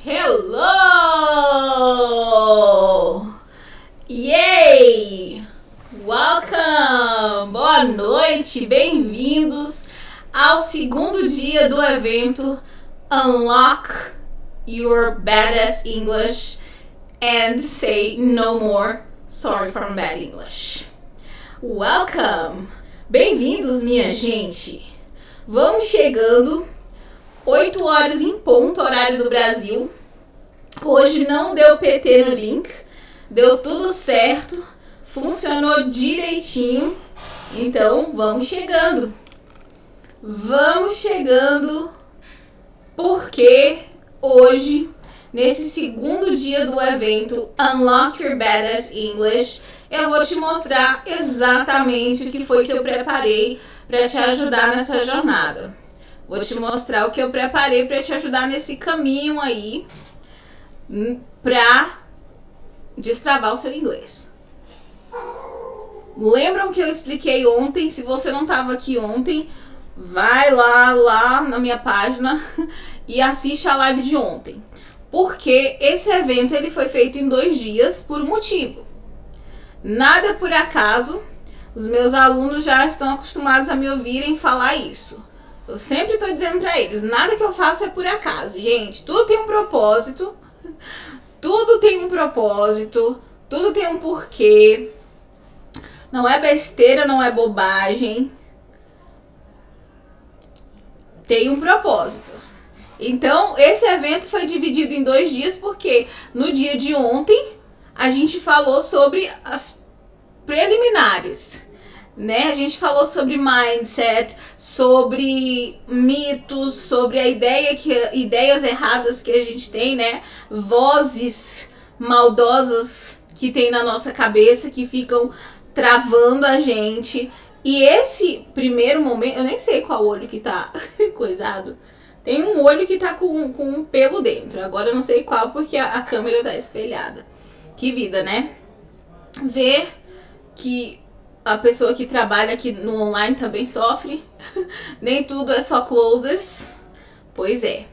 Hello! Yay! Welcome! Boa noite, bem-vindos ao segundo dia do evento Unlock Your Badass English and Say No More Sorry for Bad English. Welcome! Bem-vindos, minha gente! Vamos chegando, 8 horas em ponto, horário do Brasil. Hoje não deu PT no link, deu tudo certo, funcionou direitinho. Então vamos chegando. Porque hoje, nesse segundo dia do evento Unlock Your Badass English, eu vou te mostrar exatamente o que foi que eu preparei para te ajudar nessa jornada. Vou te mostrar o que eu preparei para te ajudar nesse caminho aí para destravar o seu inglês. Lembram que eu expliquei ontem? Se você não estava aqui ontem, vai lá na minha página e assiste a live de ontem. Porque esse evento ele foi feito em 2 dias por um motivo. Nada por acaso. Os meus alunos já estão acostumados a me ouvirem falar isso. Eu sempre estou dizendo para eles, nada que eu faço é por acaso, gente. Tudo tem um propósito, tudo tem um porquê. Não é besteira, não é bobagem. Tem um propósito. Então, esse evento foi dividido em 2 dias, porque no dia de ontem a gente falou sobre as preliminares. Né? A gente falou sobre mindset, sobre mitos, sobre ideias erradas que a gente tem, né? Vozes maldosas que tem na nossa cabeça que ficam travando a gente. E esse primeiro momento, eu nem sei qual olho que tá coisado. Tem um olho que tá com um pelo dentro. Agora eu não sei qual porque a câmera tá espelhada. Que vida, né? Ver que a pessoa que trabalha aqui no online também sofre. Nem tudo é só closes. Pois é.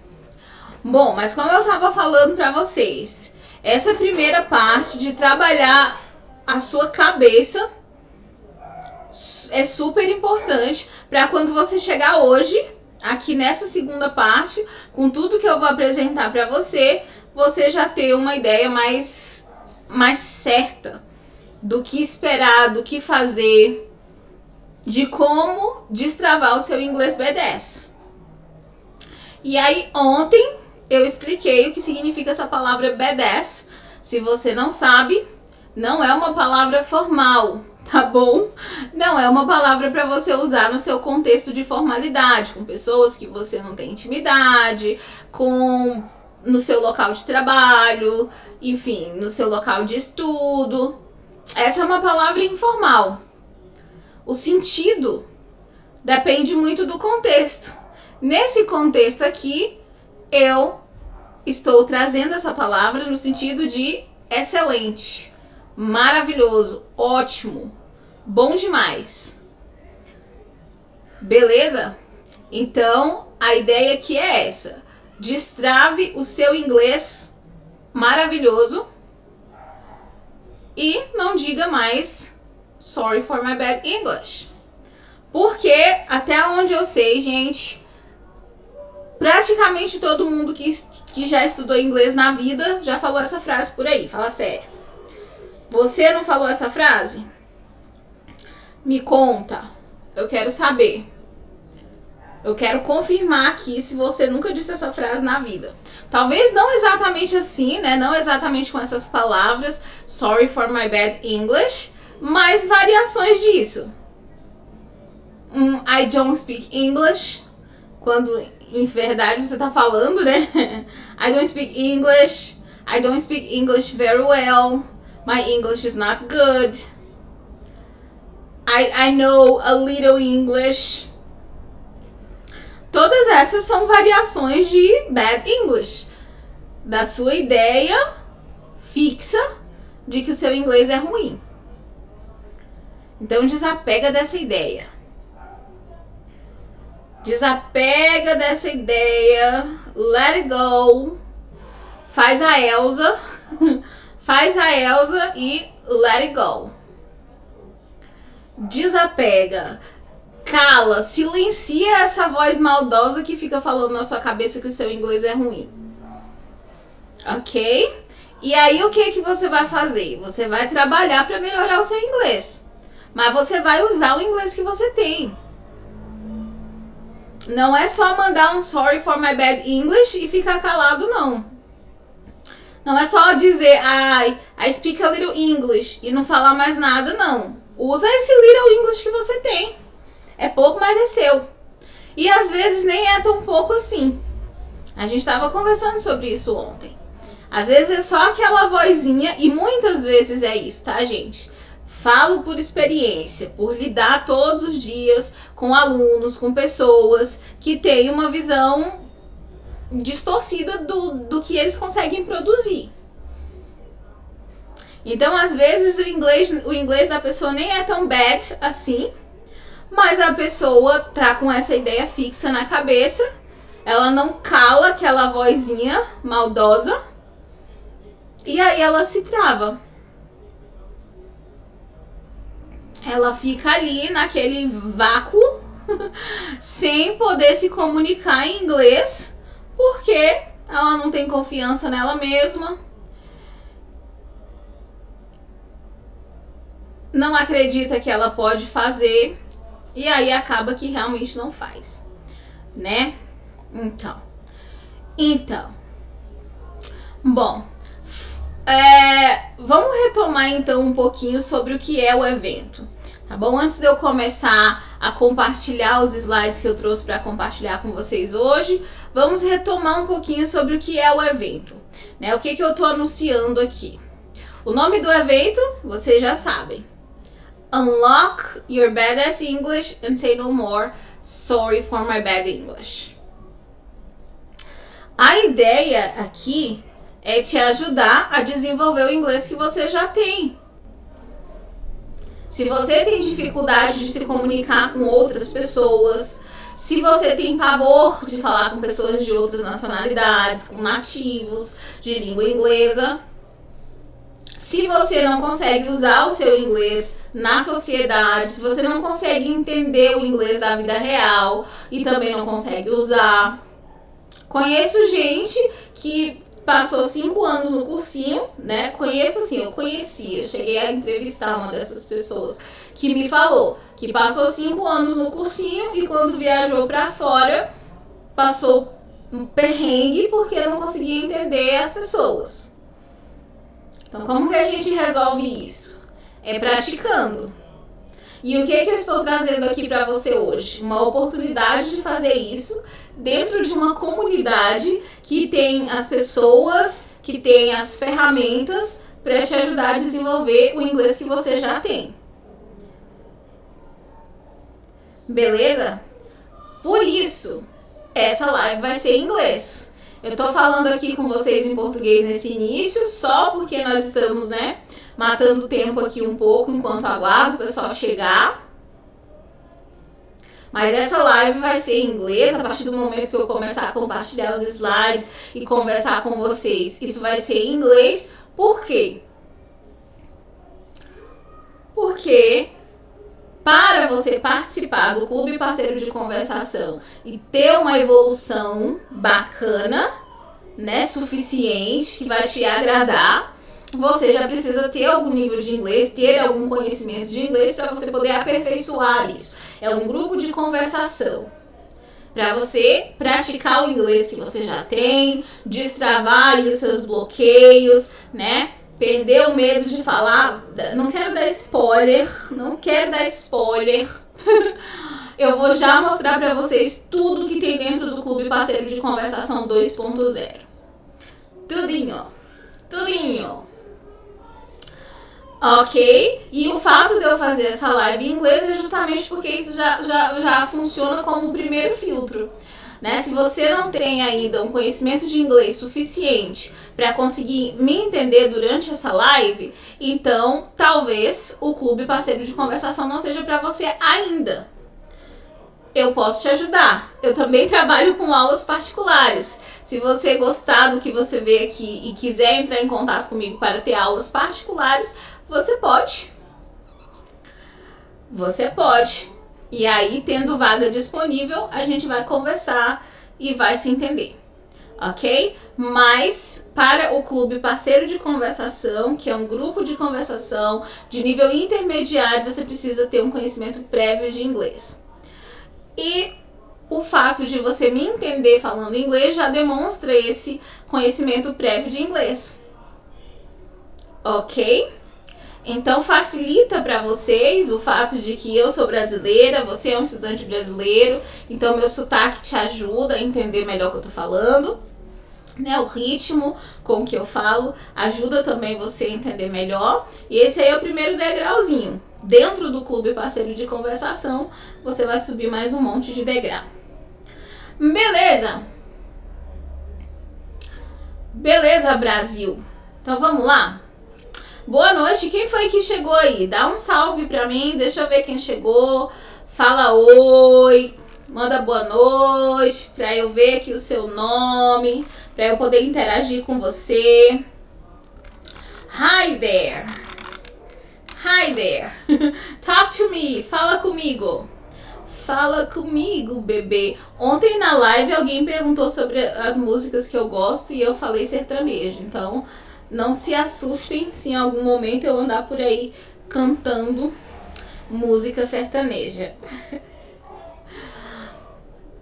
Bom, mas como eu tava falando pra vocês, essa primeira parte de trabalhar a sua cabeça é super importante para quando você chegar hoje, aqui nessa segunda parte, com tudo que eu vou apresentar pra você, você já ter uma ideia mais certa do que esperar, do que fazer, de como destravar o seu inglês B10. E aí ontem eu expliquei o que significa essa palavra B10. Se você não sabe, não é uma palavra formal, tá bom? Não é uma palavra para você usar no seu contexto de formalidade, com pessoas que você não tem intimidade, no seu local de trabalho, enfim, no seu local de estudo. Essa é uma palavra informal. O sentido depende muito do contexto. Nesse contexto aqui, eu estou trazendo essa palavra no sentido de excelente, maravilhoso, ótimo, bom demais. Beleza? Então, a ideia aqui é essa. Destrave o seu inglês maravilhoso e não diga mais sorry for my bad English. Porque até onde eu sei, gente, praticamente todo mundo que já estudou inglês na vida já falou essa frase por aí. Fala sério. Você não falou essa frase? Me conta. Eu quero saber. Eu quero confirmar aqui se você nunca disse essa frase na vida. Talvez não exatamente assim, né? Não exatamente com essas palavras, sorry for my bad English, mas variações disso. I don't speak English, quando em verdade você tá falando, né? I don't speak English very well, my English is not good. I know a little English. Todas essas são variações de bad English, da sua ideia fixa de que o seu inglês é ruim. Então desapega dessa ideia. Desapega dessa ideia, let it go, faz a Elsa, faz a Elsa e let it go. Desapega, cala, silencia essa voz maldosa que fica falando na sua cabeça que o seu inglês é ruim. Ok? E aí o que você vai fazer? Você vai trabalhar para melhorar o seu inglês. Mas você vai usar o inglês que você tem. Não é só mandar um sorry for my bad English e ficar calado, não. Não é só dizer I speak a little English e não falar mais nada, não. Usa esse little English que você tem. É pouco, mas é seu. E às vezes nem é tão pouco assim. A gente estava conversando sobre isso ontem. Às vezes é só aquela vozinha, e muitas vezes é isso, tá, gente? Falo por experiência, por lidar todos os dias com alunos, com pessoas que têm uma visão distorcida do que eles conseguem produzir. Então, às vezes, o inglês da pessoa nem é tão bad assim, mas a pessoa tá com essa ideia fixa na cabeça, ela não cala aquela vozinha maldosa, e aí ela se trava. Ela fica ali naquele vácuo, sem poder se comunicar em inglês, porque ela não tem confiança nela mesma, não acredita que ela pode fazer, e aí acaba que realmente não faz, né? Então, bom, vamos retomar então um pouquinho sobre o que é o evento, tá bom? Antes de eu começar a compartilhar os slides que eu trouxe para compartilhar com vocês hoje, vamos retomar um pouquinho sobre o que é o evento, né? O que eu tô anunciando aqui. O nome do evento, vocês já sabem. Unlock your badass English and say no more sorry for my bad English. A ideia aqui é te ajudar a desenvolver o inglês que você já tem. Se você tem dificuldade de se comunicar com outras pessoas, se você tem pavor de falar com pessoas de outras nacionalidades, com nativos de língua inglesa, se você não consegue usar o seu inglês na sociedade, se você não consegue entender o inglês da vida real e também não consegue usar. Conheço gente que passou 5 anos no cursinho, né? Eu cheguei a entrevistar uma dessas pessoas que me falou que passou 5 anos no cursinho e quando viajou pra fora passou um perrengue porque não conseguia entender as pessoas. Então, como que a gente resolve isso? É praticando. E o que eu estou trazendo aqui para você hoje? Uma oportunidade de fazer isso dentro de uma comunidade que tem as pessoas, que tem as ferramentas para te ajudar a desenvolver o inglês que você já tem. Beleza? Por isso, essa live vai ser em inglês. Eu tô falando aqui com vocês em português nesse início, só porque nós estamos, né, matando o tempo aqui um pouco enquanto aguardo o pessoal chegar. Mas essa live vai ser em inglês a partir do momento que eu começar a compartilhar os slides e conversar com vocês. Isso vai ser em inglês. Por quê? Porque para você participar do Clube Parceiro de Conversação e ter uma evolução bacana, né, suficiente, que vai te agradar, você já precisa ter algum nível de inglês, ter algum conhecimento de inglês para você poder aperfeiçoar isso. É um grupo de conversação para você praticar o inglês que você já tem, destravar aí os seus bloqueios, né? Perder o medo de falar. Não quero dar spoiler. Eu vou já mostrar para vocês tudo que tem dentro do Clube Parceiro de Conversação 2.0. Tudinho. Ok? E o fato de eu fazer essa live em inglês é justamente porque isso já funciona como o primeiro filtro. Né? Se você não tem ainda um conhecimento de inglês suficiente para conseguir me entender durante essa live, então talvez o Clube Parceiro de Conversação não seja para você ainda. eu posso te ajudar. Eu também trabalho com aulas particulares. Se você gostar do que você vê aqui e quiser entrar em contato comigo para ter aulas particulares, você pode. Você pode. E aí, tendo vaga disponível, a gente vai conversar e vai se entender. Ok? Mas para o Clube Parceiro de Conversação, que é um grupo de conversação de nível intermediário, você precisa ter um conhecimento prévio de inglês. E o fato de você me entender falando inglês já demonstra esse conhecimento prévio de inglês. Ok? Então facilita para vocês o fato de que eu sou brasileira, você é um estudante brasileiro, então meu sotaque te ajuda a entender melhor o que eu tô falando, né? O ritmo com que eu falo ajuda também você a entender melhor. E esse aí é o primeiro degrauzinho. Dentro do Clube Parceiro de Conversação, você vai subir mais um monte de degrau. Beleza? Beleza, Brasil. Então vamos lá? Boa noite, quem foi que chegou aí? Dá um salve pra mim, deixa eu ver quem chegou. Fala oi, manda boa noite, pra eu ver aqui o seu nome, pra eu poder interagir com você. Hi there. Hi there. Talk to me, fala comigo. Fala comigo, bebê. Ontem na live alguém perguntou sobre as músicas que eu gosto e eu falei sertanejo, então... Não se assustem se em algum momento eu andar por aí cantando música sertaneja.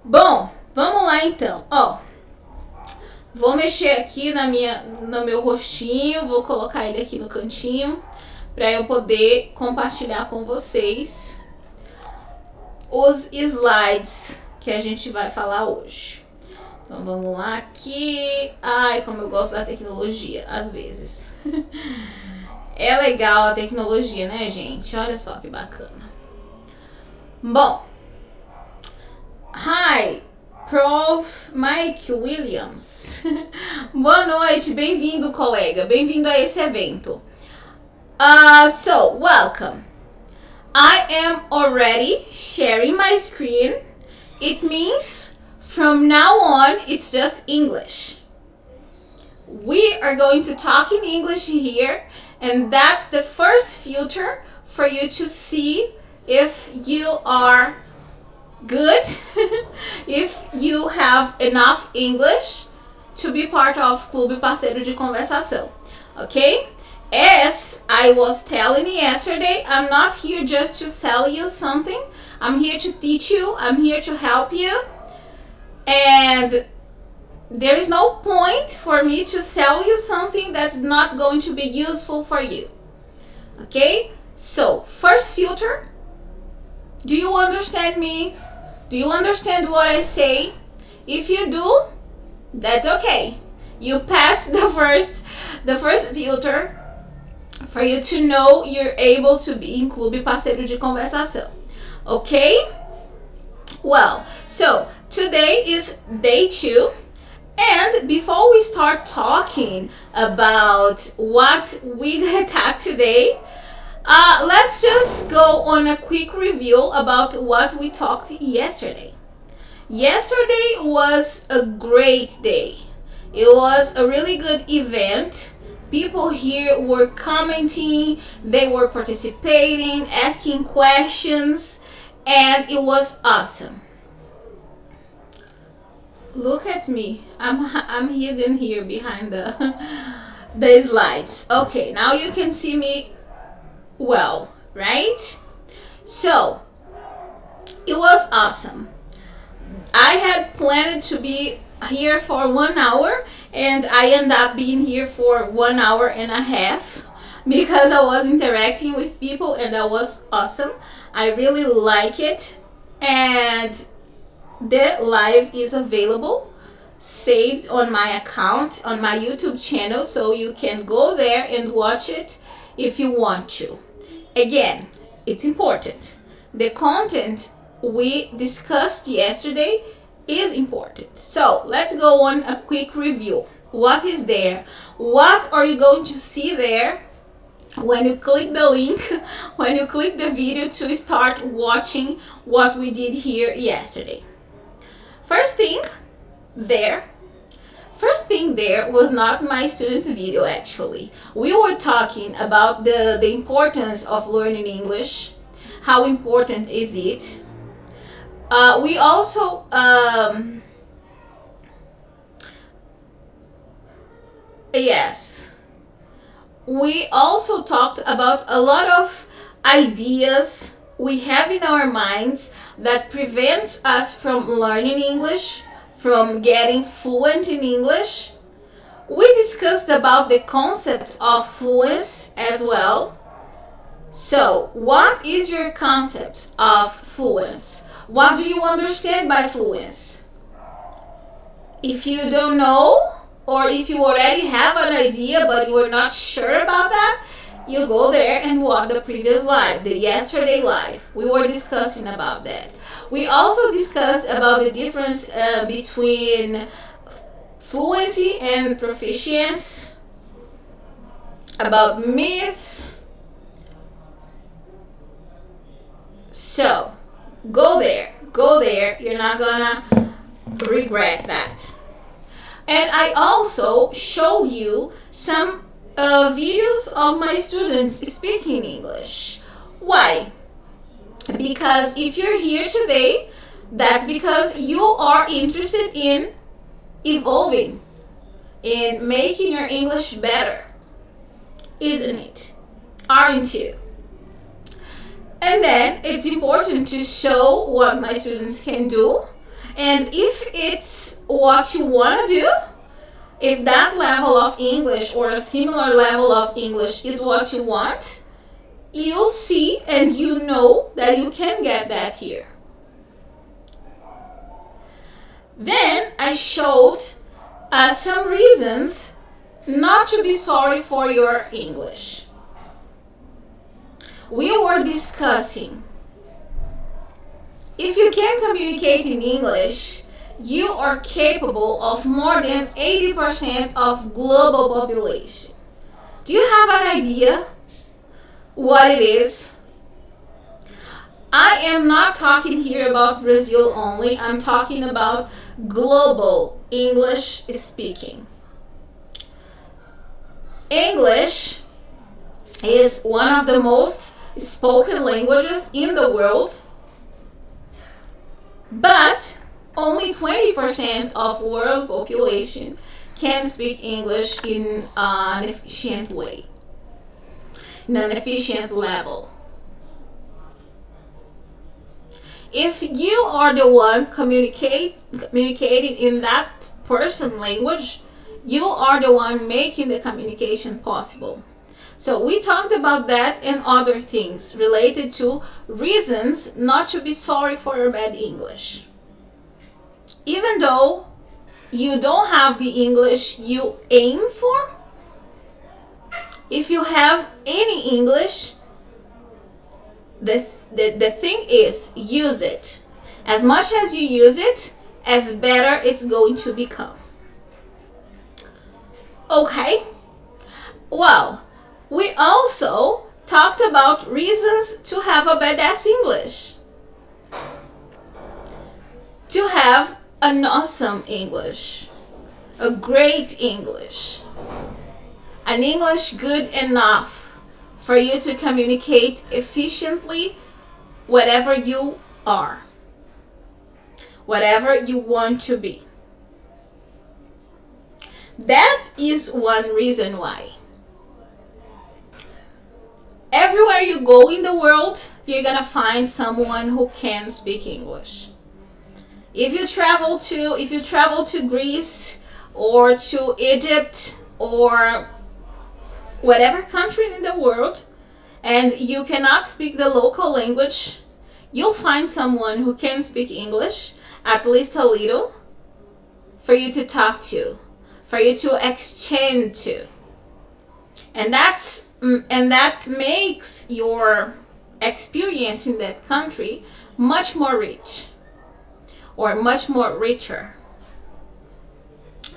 Bom, vamos lá então. Ó, vou mexer aqui no meu rostinho, vou colocar ele aqui no cantinho para eu poder compartilhar com vocês os slides que a gente vai falar hoje. Então vamos lá aqui. Ai, como eu gosto da tecnologia, às vezes. É legal a tecnologia, né, gente? Olha só que bacana. Bom. Hi, Prof. Mike Williams. Boa noite, bem-vindo, colega. Bem-vindo a esse evento. So, welcome. I am already sharing my screen. It means... From now on, it's just English. We are going to talk in English here, and that's the first filter for you to see if you are good, if you have enough English to be part of Clube Parceiro de Conversação. Okay? As I was telling you yesterday, I'm not here just to sell you something. I'm here to teach you. I'm here to help you. And there is no point for me to sell you something that's not going to be useful for you. Okay? So, first filter. Do you understand me? Do you understand what I say? If you do, that's okay. You pass the first filter for you to know you're able to be in Clube Parceiro de Conversação. Okay? Well, so today is day 2, and before we start talking about what we gonna talk today, let's just go on a quick review about what we talked yesterday. Yesterday was a great day. It was a really good event. People here were commenting, they were participating, asking questions, and it was awesome. Look at me. I'm hidden here behind the slides. Okay, now you can see me well, right? So, it was awesome. I had planned to be here for 1 hour, and I ended up being here for 1 hour and a half because I was interacting with people, and that was awesome. I really like it, and the live is available, saved on my account, on my YouTube channel, so you can go there and watch it if you want to. Again, it's important. The content we discussed yesterday is important. So let's go on a quick review. What is there? What are you going to see there when you click the link, when you click the video to start watching what we did here yesterday. First thing there was not my students' video actually. We were talking about the importance of learning English. How important is it? We also we also talked about a lot of ideas we have in our minds that prevents us from learning English, from getting fluent in English. We discussed about the concept of fluency as well. So, what is your concept of fluency? What do you understand by fluency? If you don't know, or if you already have an idea but you are not sure about that, you go there and watch the previous live, the yesterday live. We were discussing about that. We also discussed about the difference between fluency and proficiency, about myths. So, go there, you're not gonna regret that. And I also showed you some videos of my students speaking English. Why? Because if you're here today, that's because you are interested in evolving, in making your English better, isn't it? Aren't you? And then it's important to show what my students can do. And if it's what you want to do, if that level of English or a similar level of English is what you want, you'll see and you know that you can get that here. Then I showed some reasons not to be sorry for your English. We were discussing, if you can communicate in English, you are capable of more than 80% of global population. Do you have an idea what it is? I am not talking here about Brazil only. I'm talking about global English speaking. English is one of the most spoken languages in the world, but only 20% of world population can speak English in an efficient way, in an efficient level. If you are the one communicating in that person language, you are the one making the communication possible. So we talked about that and other things related to reasons not to be sorry for your bad English. Even though you don't have the English you aim for, if you have any English, the thing is, use it. As much as you use it, as better it's going to become. Okay? Well, we also talked about reasons to have a badass English. To have an awesome English. A great English. An English good enough for you to communicate efficiently whatever you are. Whatever you want to be. That is one reason why. Everywhere you go in the world, you're gonna find someone who can speak English. If you travel to Greece or to Egypt or whatever country in the world, and you cannot speak the local language, you'll find someone who can speak English, at least a little, for you to talk to, for you to exchange to. And that makes your experience in that country much more rich, or much more richer.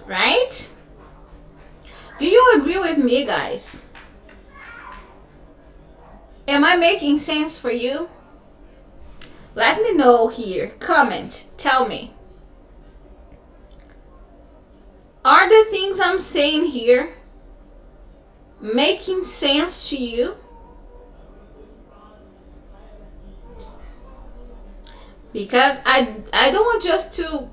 Right? Do you agree with me, guys? Am I making sense for you? Let me know here. Comment. Tell me. Are the things I'm saying here making sense to you? Because I don't want just to,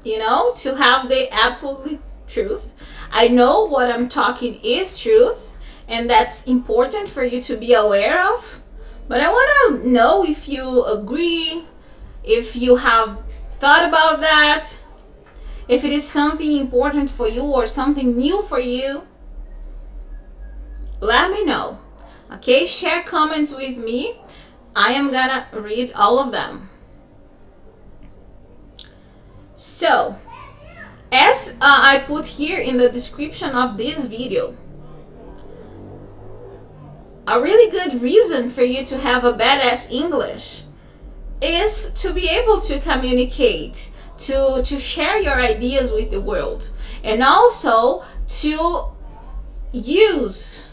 to have the absolute truth. I know what I'm talking is truth, and that's important for you to be aware of. But I want to know if you agree, if you have thought about that, if it is something important for you or something new for you. Let me know. Okay, share comments with me. I am gonna read all of them. So, as I put here in the description of this video, a really good reason for you to have a badass English is to be able to communicate, to share your ideas with the world, and also to use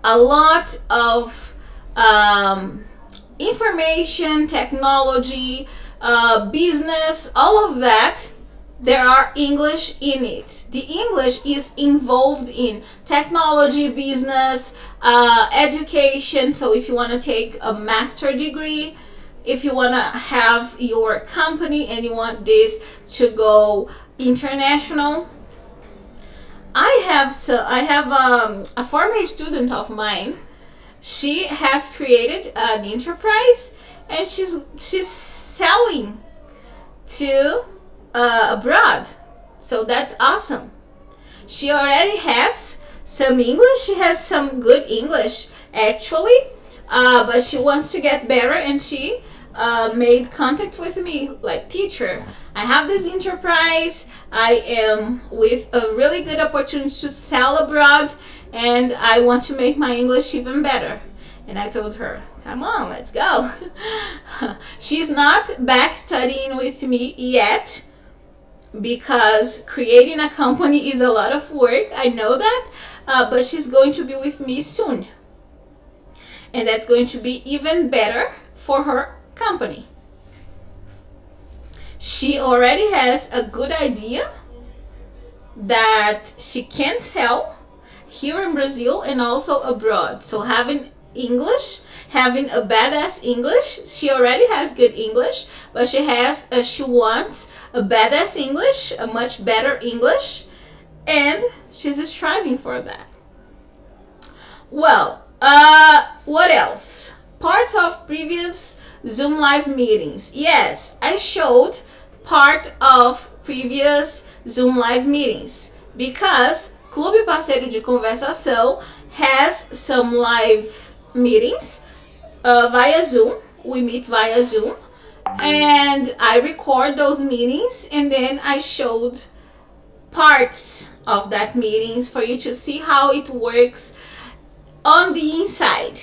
a lot of information, technology, business, all of that. There are English in it. The English is involved in technology, business, education. So if you want to take a master degree, if you want to have your company and you want this to go international, I have a former student of mine. She has created an enterprise and she's selling to abroad. So that's awesome. She already has some English. She has some good English actually, but she wants to get better, and she made contact with me like, teacher, I have this enterprise. I am with a really good opportunity to sell abroad, and I want to make my English even better. And I told her, come on, let's go. She's not back studying with me yet, because creating a company is a lot of work. I know that, but she's going to be with me soon. And that's going to be even better for her company. She already has a good idea that she can sell here in Brazil and also abroad. So having English, having a badass English, she already has good English, but she wants a badass English, a much better English, and she's striving for that. Well, what else? Parts of previous Zoom live meetings. Yes, I showed part of previous Zoom live meetings because Clube Parceiro de Conversação has some live meetings via Zoom. We meet via Zoom, and I record those meetings, and then I showed parts of that meetings for you to see how it works on the inside.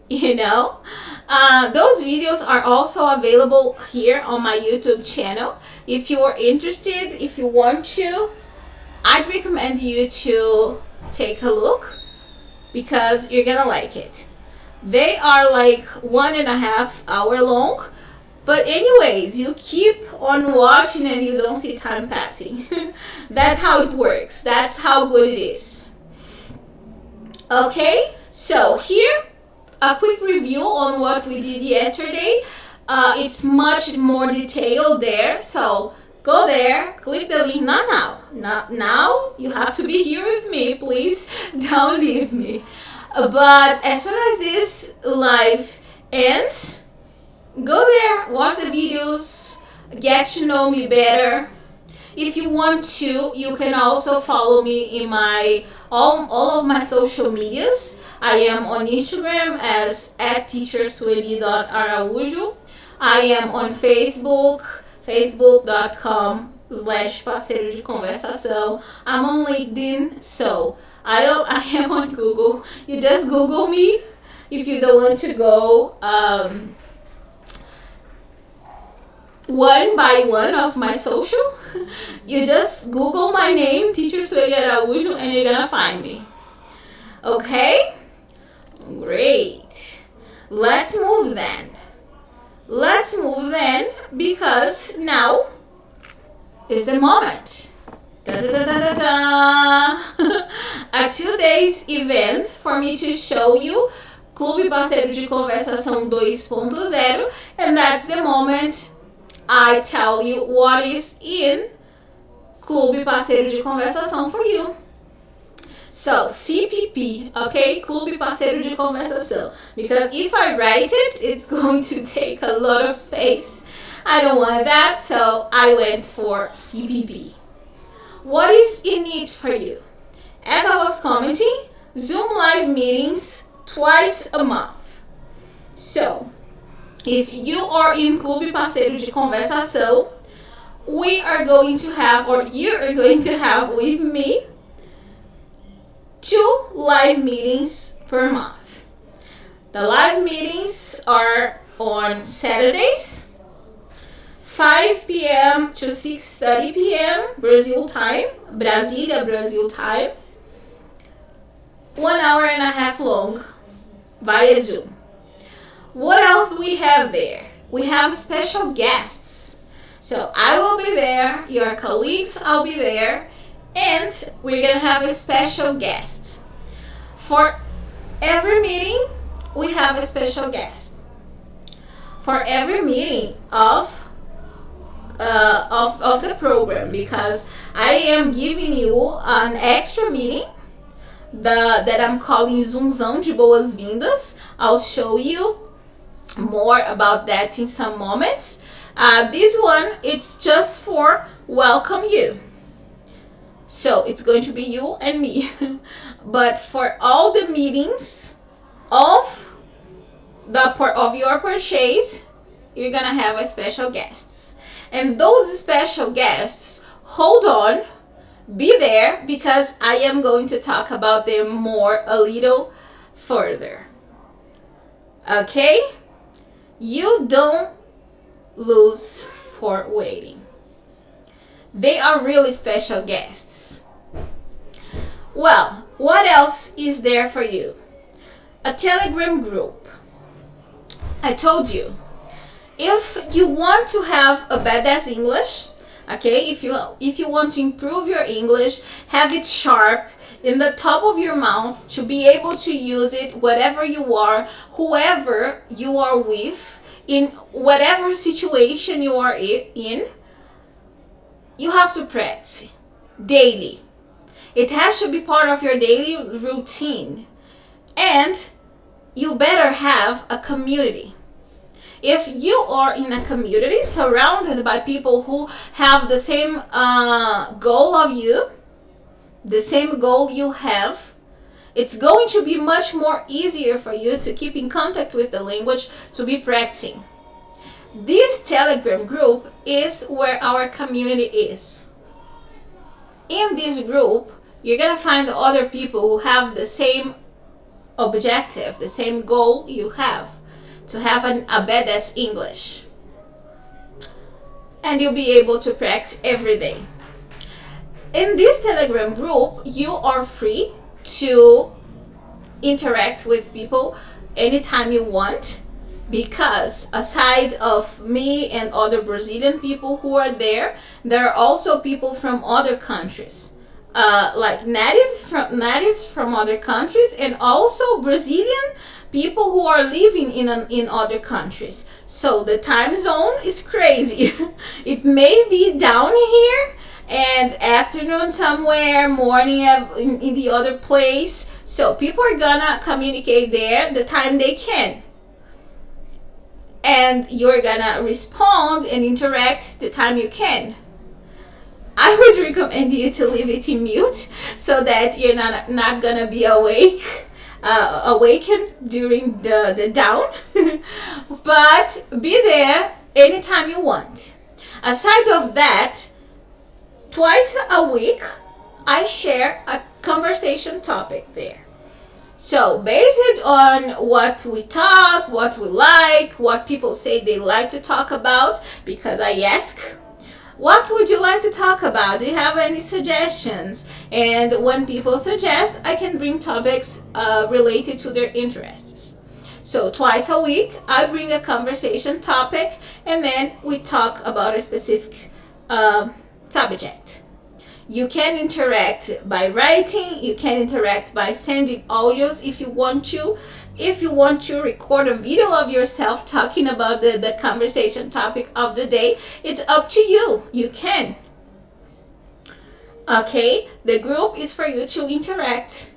Those videos are also available here on my YouTube channel. If you are interested, if you want to, I'd recommend you to take a look because you're gonna like it. They are like 1.5 hours long, but anyways, you keep on watching and you don't see time passing. That's how it works. That's how good it is. Okay, so here a quick review on what we did yesterday. It's much more detailed there, so go there, click the link. Not now, you have to be here with me, please don't leave me. But as soon as this live ends, go there, watch the videos, get to know me better. If you want to, you can also follow me in all of my social medias. I am on Instagram as @teachersueli.araújo. I am on Facebook, facebook.com/parceiro de conversação. I'm on LinkedIn, so I am on Google. You just Google me if you don't want to go one by one of my social. You just Google my name, Teacher Sueli Araújo, and you're gonna find me. Okay? Great. Let's move then. Because now is the moment. Da, da, da, da, da. A 2 days event for me to show you Clube Parceiro de Conversação 2.0, and that's the moment I tell you what is in Clube Parceiro de Conversação for you. So, CPP, okay? Clube Parceiro de Conversação. Because if I write it, it's going to take a lot of space. I don't want that, so I went for CPP. What is in it for you? As I was commenting, Zoom live meetings twice a month. So, if you are in Clube Parceiro de Conversação, we are going to have, or you are going to have with me, 2 live meetings per month. The live meetings are on Saturdays, 5 p.m. to 6:30 p.m. Brazil time, Brazil time. 1 hour and a half long via Zoom. What else do we have there? We have special guests. So I will be there, your colleagues will be there, and we're going to have a special guest. For every meeting, we have a special guest. For every meeting of the program, because I am giving you an extra meeting that I'm calling Zoomzão de Boas-Vindas. I'll show you more about that in some moments. This one, it's just for welcome you. So it's going to be you and me. But for all the meetings of your purchase, you're gonna have a special guests. And those special guests, hold on, be there, because I am going to talk about them more a little further. Okay? You don't lose for waiting. They are really special guests. Well, what else is there for you? A Telegram group. I told you, if you want to have a badass English, okay, if you want to improve your English, have it sharp in the top of your mouth to be able to use it whatever you are, whoever you are with, in whatever situation you are in, you have to practice daily. It has to be part of your daily routine. And you better have a community. If you are in a community surrounded by people who have the same goal of you, the same goal you have, it's going to be much more easier for you to keep in contact with the language, to be practicing. This Telegram group is where our community is. In this group, you're going to find other people who have the same objective, the same goal you have, to have a badass English. And you'll be able to practice every day. In this Telegram group, you are free to interact with people anytime you want, because aside of me and other Brazilian people who are there, there are also people from other countries, like natives from other countries, and also Brazilian people who are living in other countries. So the time zone is crazy. It may be down here and afternoon somewhere, morning in the other place. So people are gonna communicate there the time they can. And you're gonna respond and interact the time you can. I would recommend you to leave it in mute so that you're not gonna be awakened during the down. But be there anytime you want. Aside of that, twice a week I share a conversation topic there. So based on what we talk, what we like, what people say they like to talk about, because I ask, What would you like to talk about? Do you have any suggestions? And when people suggest, I can bring topics related to their interests. So twice a week, I bring a conversation topic, and then we talk about a specific subject. You can interact by writing, you can interact by sending audios if you want to. If you want to record a video of yourself talking about the conversation topic of the day, it's up to you. You can. Okay, the group is for you to interact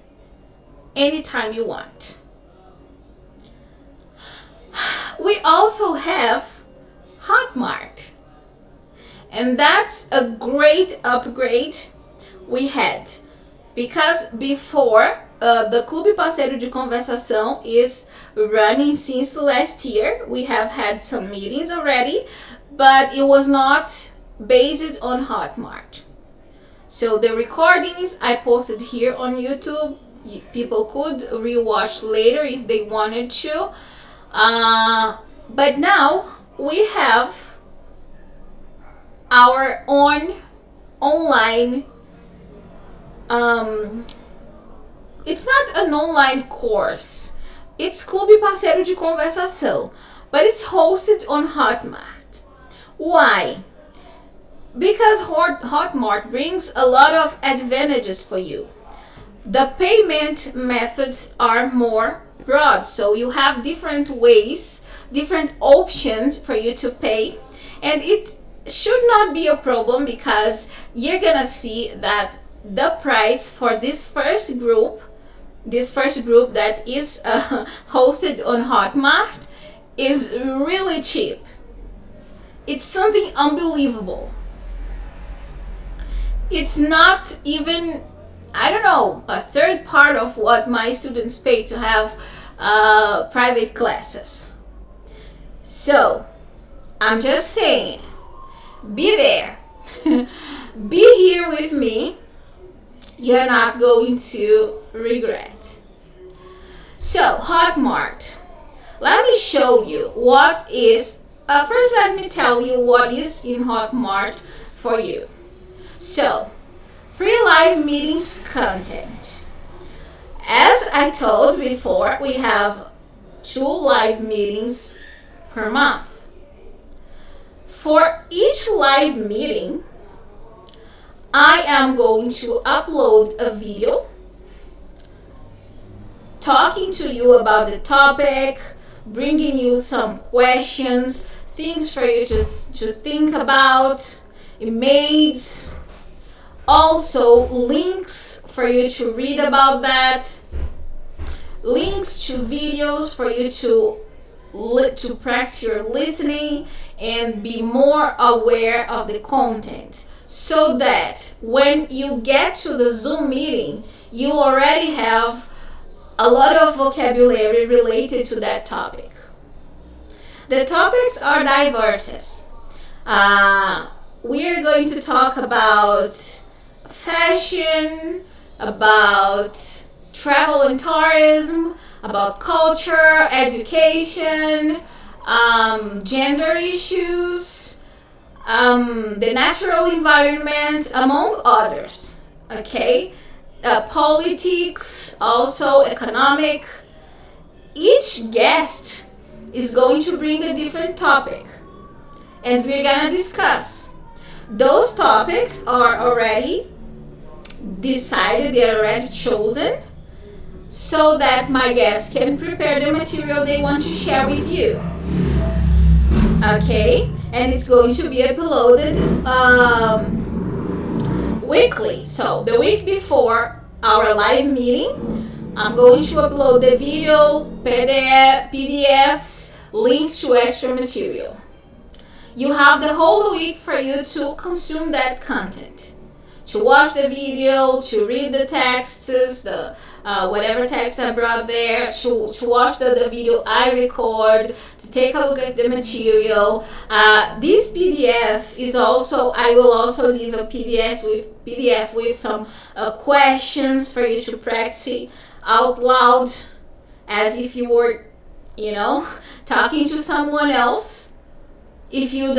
anytime you want. We also have HotMart. And that's a great upgrade we had. Because before, the Clube Parceiro de Conversação is running since last year. We have had some meetings already, but it was not based on HotMart. So the recordings I posted here on YouTube, people could rewatch later if they wanted to. But now we have our own online, it's not an online course, it's Clube Parceiro de Conversação, but it's hosted on HotMart. Why? Because HotMart brings a lot of advantages for you. The payment methods are more broad, so you have different ways, different options for you to pay, and it should not be a problem because you're gonna see that the price for this first group that is hosted on HotMart is really cheap. It's something unbelievable. It's not even, I don't know, a third part of what my students pay to have private classes. So I'm just saying, be there. Be here with me. You're not going to regret. So, HotMart. Let me show you what is, first let me tell you what is in HotMart for you. So, pre-live meetings content. As I told before, we have 2 live meetings per month. For each live meeting, I am going to upload a video talking to you about the topic, bringing you some questions, things for you to think about, images, also links for you to read about that, links to videos for you to practice your listening and be more aware of the content, so that when you get to the Zoom meeting, you already have a lot of vocabulary related to that topic. The topics are diverse. We are going to talk about fashion, about travel and tourism, about culture, education, gender issues, the natural environment, among others. Okay, politics, also economic. Each guest is going to bring a different topic, and we're gonna discuss. Those topics are already decided, they are already chosen, so that my guests can prepare the material they want to share with you. Okay, and it's going to be uploaded weekly. So the week before our live meeting, I'm going to upload the video, PDFs, links to extra material. You have the whole week for you to consume that content, to watch the video, to read the texts, whatever text I brought there, to watch the video I record, to take a look at the material. This PDF is also, I will also leave a PDF with some questions for you to practice out loud, as if you were, talking to someone else. If you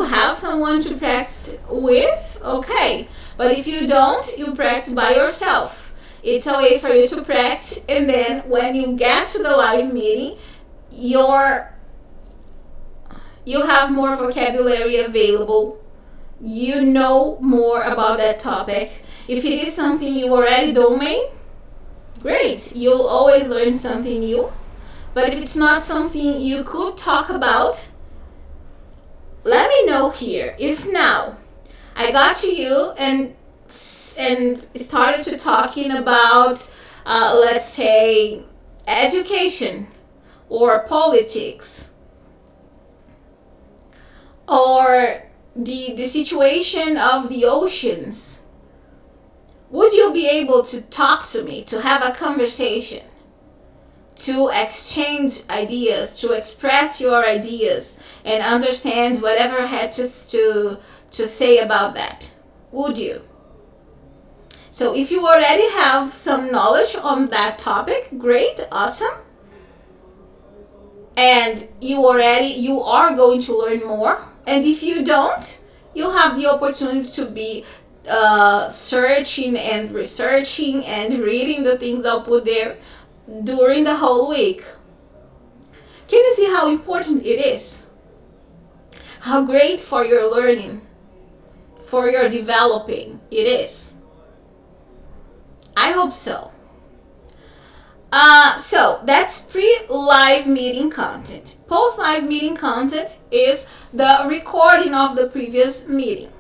have someone to practice with, okay. But if you don't, you practice by yourself. It's a way for you to practice, and then when you get to the live meeting, you have more vocabulary available. You know more about that topic. If it is something you already domain, great. You'll always learn something new. But if it's not something you could talk about, let me know here. If now I got to you and started to talking about, let's say, education or politics or the situation of the oceans, would you be able to talk to me, to have a conversation, to exchange ideas, to express your ideas and understand whatever I had just to say about that? Would you? So if you already have some knowledge on that topic, great, awesome. And you are going to learn more. And if you don't, you have the opportunity to be searching and researching and reading the things I'll put there during the whole week. Can you see how important it is? How great for your learning, for your developing it is. I hope so. So that's pre-live meeting content. Post-live meeting content is the recording of the previous meeting.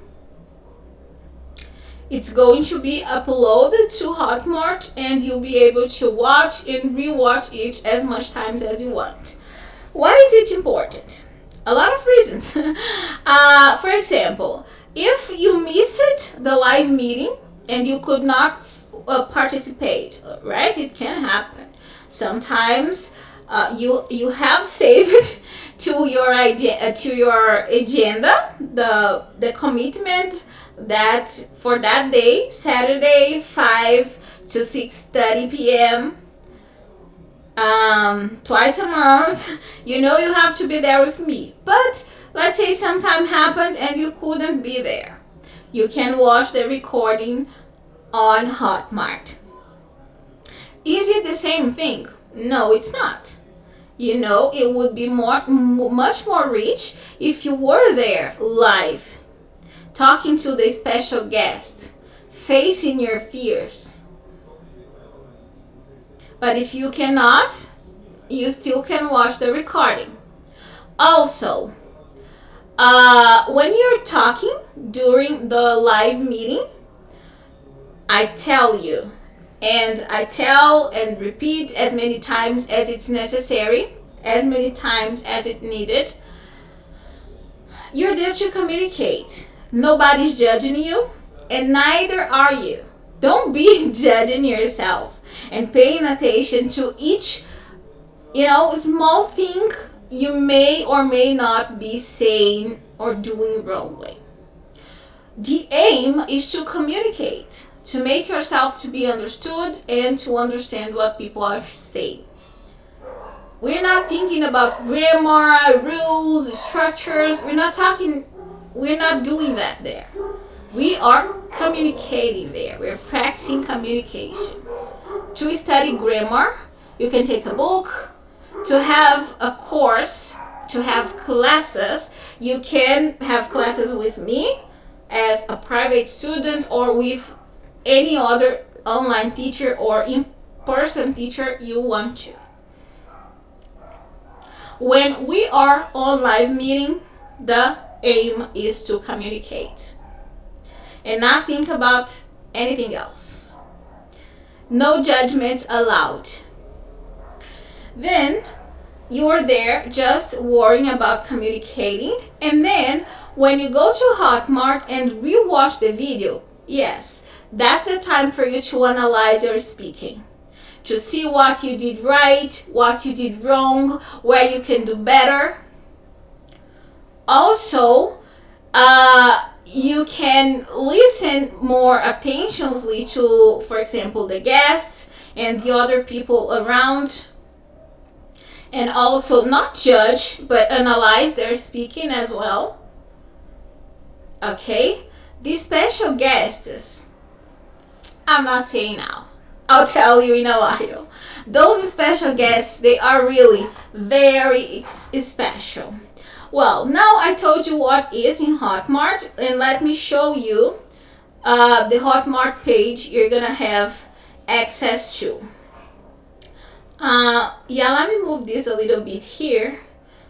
It's going to be uploaded to HotMart, and you'll be able to watch and rewatch it as much times as you want. Why is it important? A lot of reasons. For example, if you missed the live meeting and you could not participate, right? It can happen. Sometimes you have saved to your agenda the commitment that for that day, Saturday, 5 to 6:30 p.m. Twice a month, you have to be there with me. But let's say sometime happened and you couldn't be there. You can watch the recording on HotMart. Is it the same thing? No, it's not. It would be much more rich if you were there live, talking to the special guest, facing your fears. But if you cannot, you still can watch the recording. Also, when you're talking during the live meeting, I tell you, and I tell and repeat as many times as it's necessary, as many times as it needed. You're there to communicate. Nobody's judging you, and neither are you. Don't be judging yourself and paying attention to each, small thing you may or may not be saying or doing wrongly. The aim is to communicate, to make yourself to be understood and to understand what people are saying. We're not thinking about grammar, rules, structures. We're not doing that there. We are communicating there. We're practicing communication. To study grammar, you can take a book. To have a course, to have classes, you can have classes with me as a private student or with any other online teacher or in-person teacher you want to. When we are on live meeting, the aim is to communicate and not think about anything else. No judgments allowed. Then you're there just worrying about communicating, and then when you go to HotMart and rewatch the video, yes, that's the time for you to analyze your speaking, to see what you did right, what you did wrong, where you can do better. Also, you can listen more attentively to, for example, the guests and the other people around. and also not judge but analyze their speaking as well. Okay, these special guests, I'm not saying now, I'll tell you in a while. Those special guests, they are really very special. Well, now I told you what is in HotMart, and let me show you the HotMart page you're gonna have access to. Yeah, let me move this a little bit here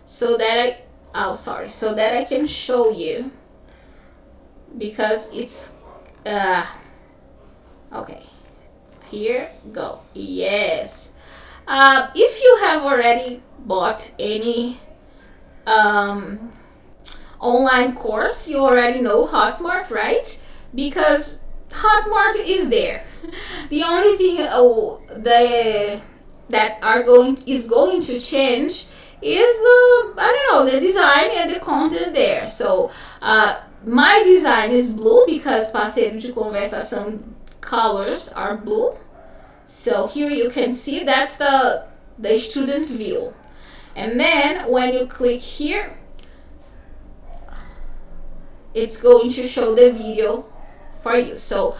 so that so that I can show you, because it's okay, here go. Yes, if you have already bought any online course, you already know HotMart, right? Because HotMart is there. The only thing is going to change is the design and the content there. So my design is blue because Parceiro de Conversação colors are blue. So here you can see that's the student view. And then when you click here, it's going to show the video for you. So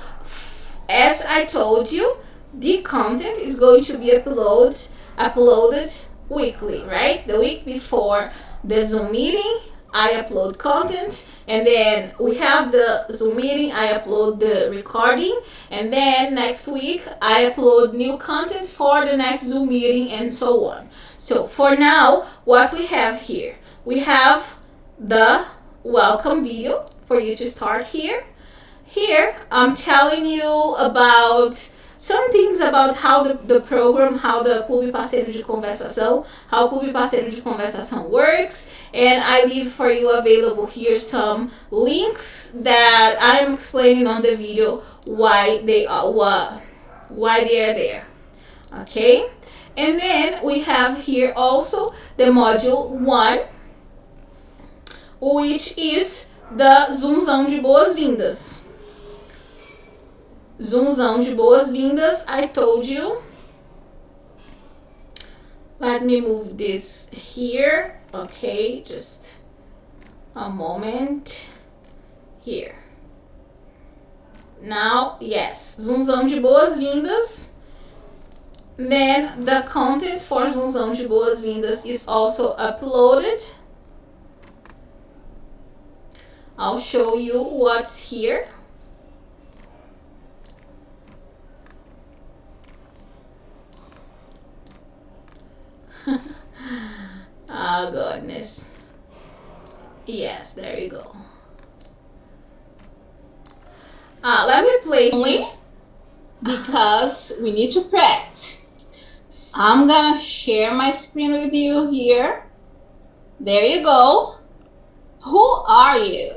as I told you, the content is going to be uploaded weekly, right? The week before the Zoom meeting, I upload content, and then we have the Zoom meeting, I upload the recording, and then next week I upload new content for the next Zoom meeting, and so on. So for now, what we have here, we have the welcome video for you to start here. Here, I'm telling you about some things about how the program, how the Clube Parceiro de Conversação, how Clube Parceiro de Conversação works, and I leave for you available here some links that I'm explaining on the video why they are there. Okay, and then we have here also the module 1, which is the Zoomzão de boas-vindas. Zoomzão de boas-vindas, I told you. Let me move this here. Okay, just a moment. Here. Now, yes, Zoomzão de boas-vindas. Then the content for Zoomzão de boas-vindas is also uploaded. I'll show you what's here. Oh goodness. Yes, there you go. Let me play this because we need to practice. I'm gonna share my screen with you here. There you go. Who are you?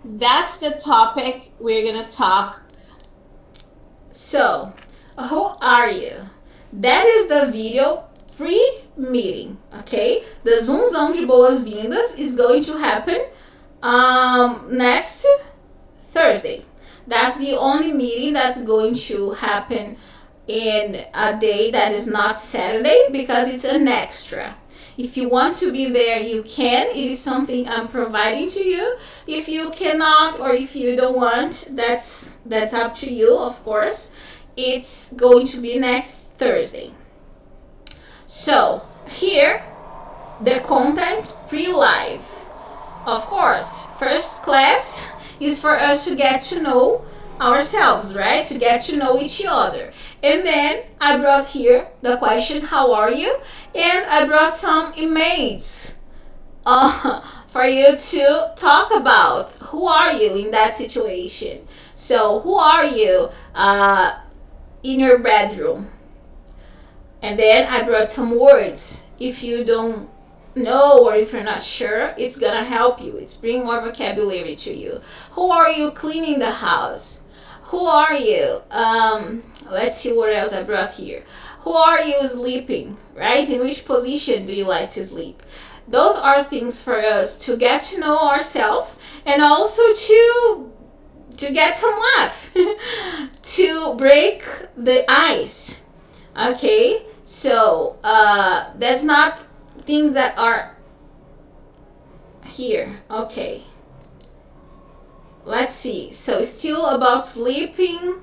That's the topic we're gonna talk. So, who are you? That is the video pre-meeting, okay? The Zoomzão de boas-vindas is going to happen next Thursday. That's the only meeting that's going to happen in a day that is not Saturday because it's an extra. If you want to be there, you can. It is something I'm providing to you. If you cannot or if you don't want, that's up to you, of course. It's going to be next Thursday. So here, the content pre-live. Of course, first class is for us to get to know ourselves, right? To get to know each other. And then I brought here the question, how are you? And I brought some emails for you to talk about. Who are you in that situation? So who are you in your bedroom? And then I brought some words. If you don't know or if you're not sure, it's gonna help you. It's bring more vocabulary to you. Who are you cleaning the house? Who are you? Let's see what else I brought here. Who are you sleeping, right? In which position do you like to sleep? Those are things for us to get to know ourselves and also to get some laugh, to break the ice. Okay, So that's not things that are here. Okay, let's see. So still about sleeping,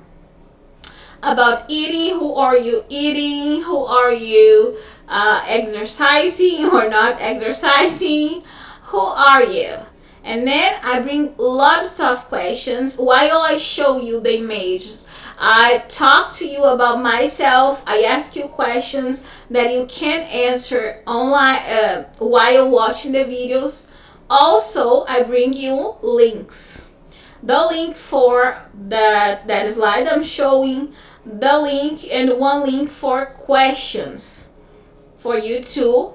about eating. Who are you eating? Who are you exercising or not exercising? Who are you? And then I bring lots of questions while I show you the images. I talk to you about myself. I ask you questions that you can answer online while watching the videos. Also, I bring you links. The link for that slide I'm showing, the link, and one link for questions for you to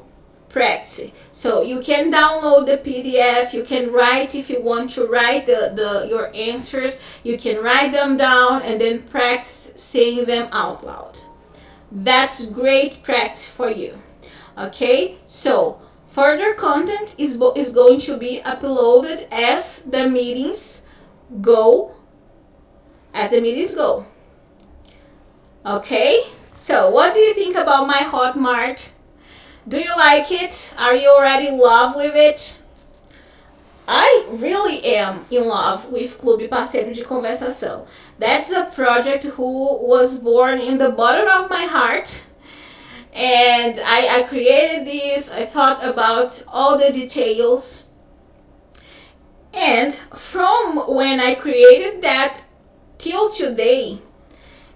practice. So you can download the PDF, you can write if you want to write your answers, you can write them down and then practice saying them out loud. That's great practice for you. Okay, so further content is going to be uploaded as the meetings go. Okay, so what do you think about my HotMart? Do you like it? Are you already in love with it? I really am in love with Clube Parceiro de Conversação. That's a project who was born in the bottom of my heart. And I created this, I thought about all the details. And from when I created that till today,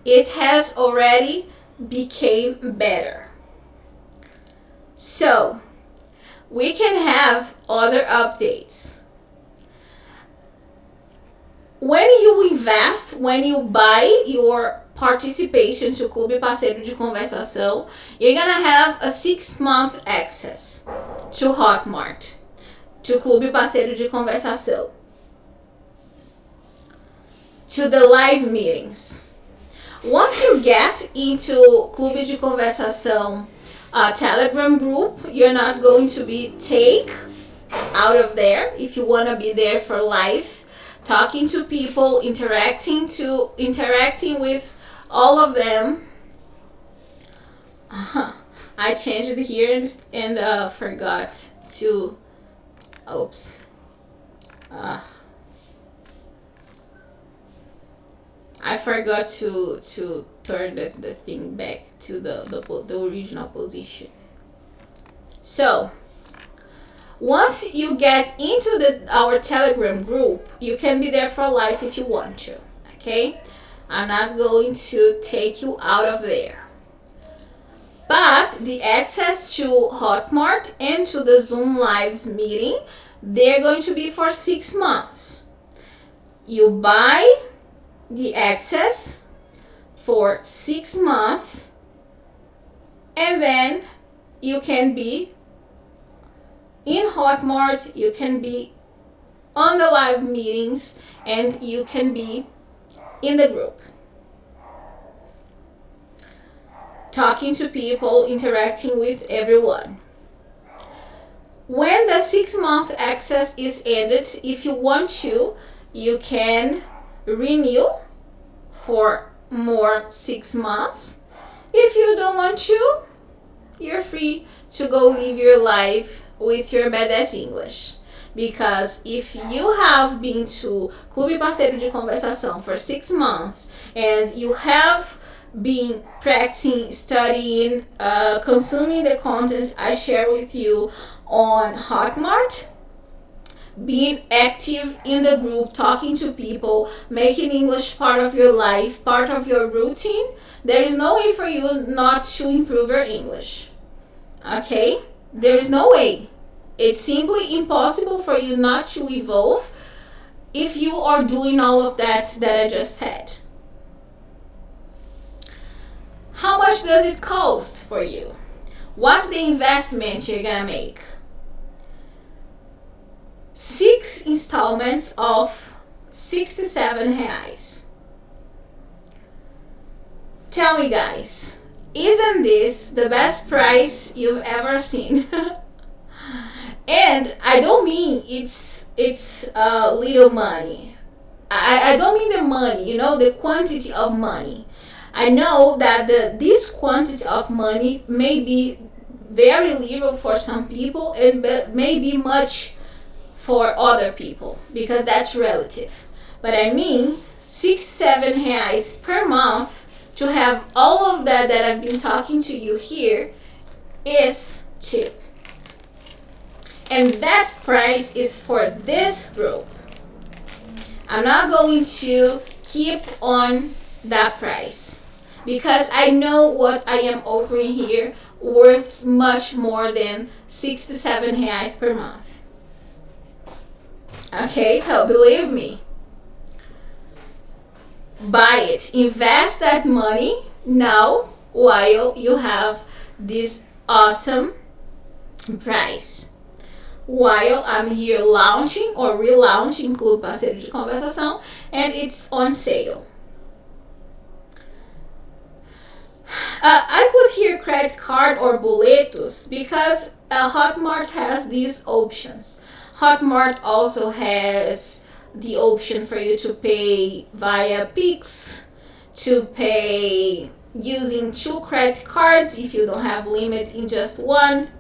it has already became better. So we can have other updates. When you invest, when you buy your participation to Clube Parceiro de Conversação, you're gonna have a 6-month access to HotMart, to Clube Parceiro de Conversação, to the live meetings. Once you get into Clube de Conversação Telegram group, you're not going to be taken out of there. If you want to be there for life, talking to people, interacting with all of them. I changed it here and forgot to. Oops. I forgot to turn the thing back to the original position. So once you get into our Telegram group, you can be there for life if you want to. Okay, I'm not going to take you out of there, but the access to HotMart and to the Zoom Lives meeting, they're going to be for 6 months. You buy the access for 6 months, and then you can be in HotMart, you can be on the live meetings, and you can be in the group, talking to people, interacting with everyone. When the 6-month access is ended, if you want to, you can renew for more 6 months. If you don't want to, you're free to go live your life with your badass English. Because if you have been to Clube Parceiro de Conversação for 6 months and you have been practicing, studying, consuming the content I share with you on HotMart, being active in the group, talking to people, making English part of your life, part of your routine, there is no way for you not to improve your English. Okay? There is no way. It's simply impossible for you not to evolve if you are doing all of that I just said. How much does it cost for you? What's the investment you're gonna make? 6 installments of 67 reais. Tell me, guys, isn't this the best price you've ever seen? And I don't mean it's little money. I don't mean the money, the quantity of money. I know that this quantity of money may be very little for some people and may be much for other people, because that's relative. But I mean, 6-7 reais per month to have all of that I've been talking to you here is cheap. And that price is for this group. I'm not going to keep on that price because I know what I am offering here worth much more than 6-7 reais per month. Okay, so believe me, buy it. Invest that money now while you have this awesome price. While I'm here launching or relaunching Clube Parceiro de Conversação, and it's on sale. I put here credit card or boletos because HotMart has these options. HotMart also has the option for you to pay via Pix, to pay using 2 credit cards if you don't have limit in just one.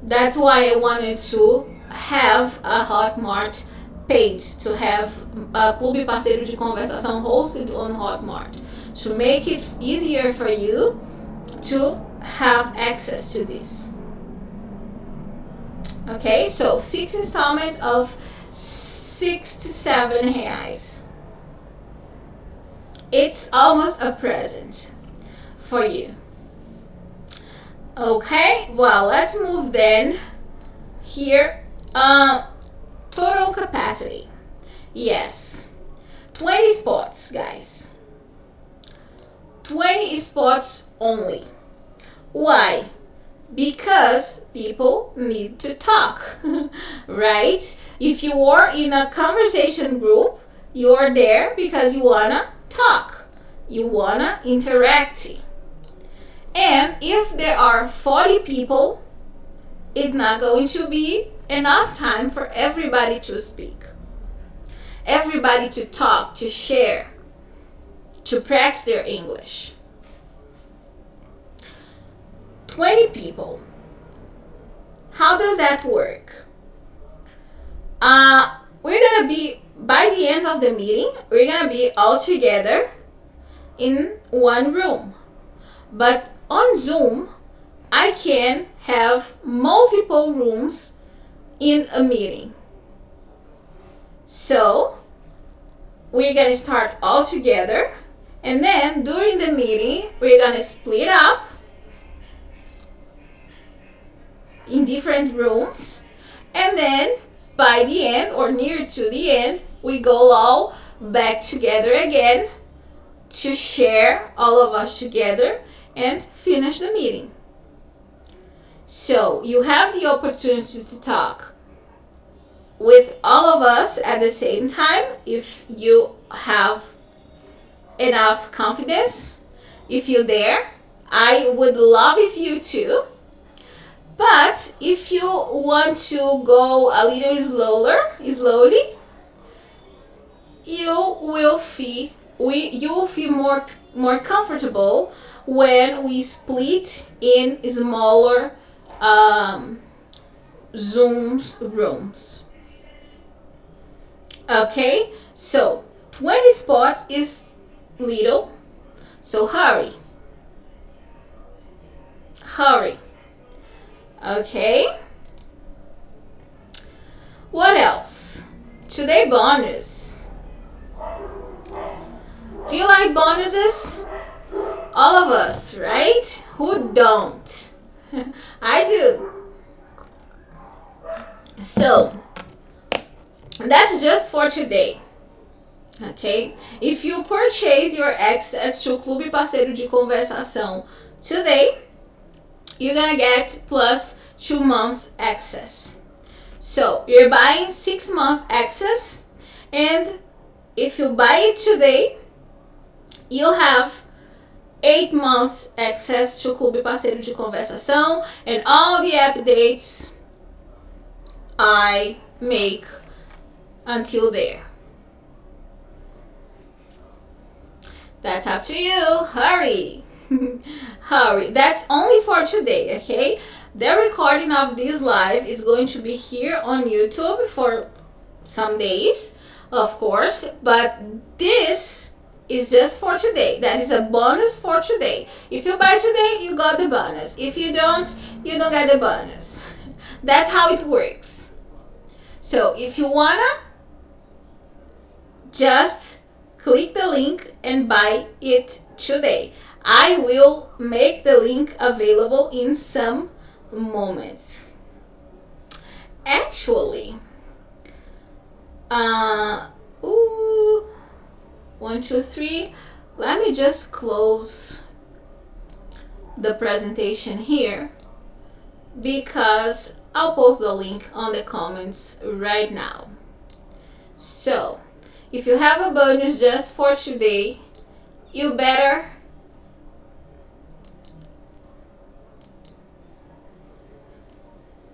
That's why I wanted to have a HotMart page, to have a Clube Parceiro de Conversação hosted on HotMart, to make it easier for you to have access to this. Okay, so 6 installments of 6-7 reais. It's almost a present for you. Okay, well, let's move then. Here, total capacity. Yes, 20 spots, guys. 20 spots only. Why? Because people need to talk, right? If you are in a conversation group, you're there because you wanna talk, you wanna interact. And if there are 40 people, it's not going to be enough time for everybody to speak, everybody to talk, to share, to practice their English. 20 people. How does that work? We're gonna be, by the end of the meeting, we're gonna be all together in one room. But on Zoom, I can have multiple rooms in a meeting. So we're gonna start all together, and then during the meeting, we're gonna split up in different rooms, and then by the end or near to the end, we go all back together again to share, all of us together, and finish the meeting. So you have the opportunity to talk with all of us at the same time if you have enough confidence, if you're there. I would love if you too. But if you want to go a little slowly, you will feel more comfortable when we split in smaller Zoom rooms. Okay, so 20 spots is little, so hurry. Okay, what else? Today bonus. Do you like bonuses? All of us, right? Who don't? I do. So that's just for today. Okay? If you purchase your access to Clube Parceiro de Conversação today, you're gonna get plus 2 months access. So you're buying 6 month access, and if you buy it today, you'll have 8 months access to Clube Parceiro de Conversação and all the updates I make until there. That's up to you. Hurry. Hurry. That's only for today, okay? The recording of this live is going to be here on YouTube for some days, of course, but this is just for today. That is a bonus for today. If you buy today, you got the bonus. If you don't get the bonus. That's how it works. So if you wanna, just click the link and buy it today. I will make the link available in some moments. Actually, 1, 2, 3. Let me just close the presentation here because I'll post the link on the comments right now. So, if you have a bonus just for today, you better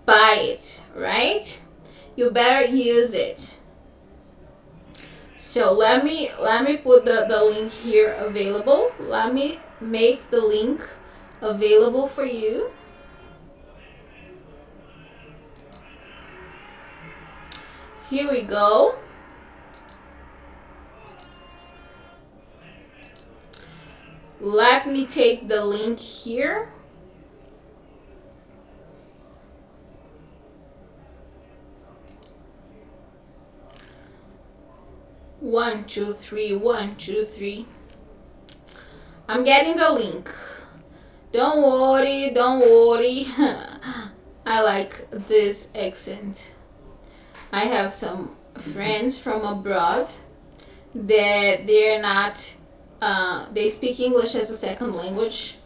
buy it, right? You better use it. So let me put the link here available. Let me make the link available for you. Here we go. Let me take the link here. One, two, three, 1, 2, 3. I'm getting the link. Don't worry, don't worry. I like this accent. I have some friends from abroad that they're not, they speak English as a second language,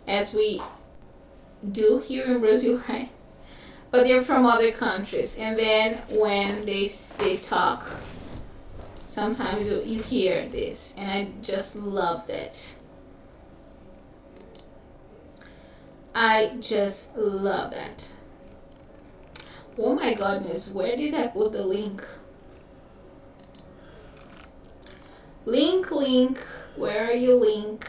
as we do here in Brazil, right? But they're from other countries, and then when they talk, sometimes you hear this, and I just love that. I just love that. Oh my goodness, where did I put the link? Link, where are you, link?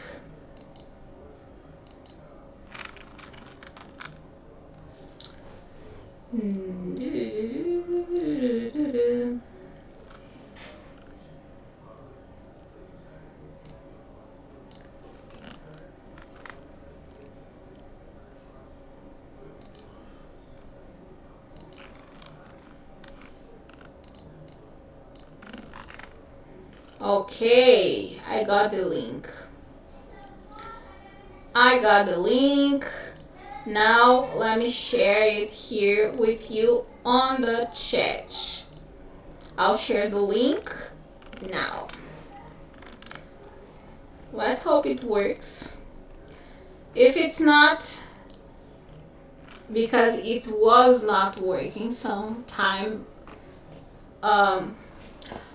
Okay, I got the link. Now let me share it here with you on the chat. I'll share the link now. Let's hope it works. If it's not, because it was not working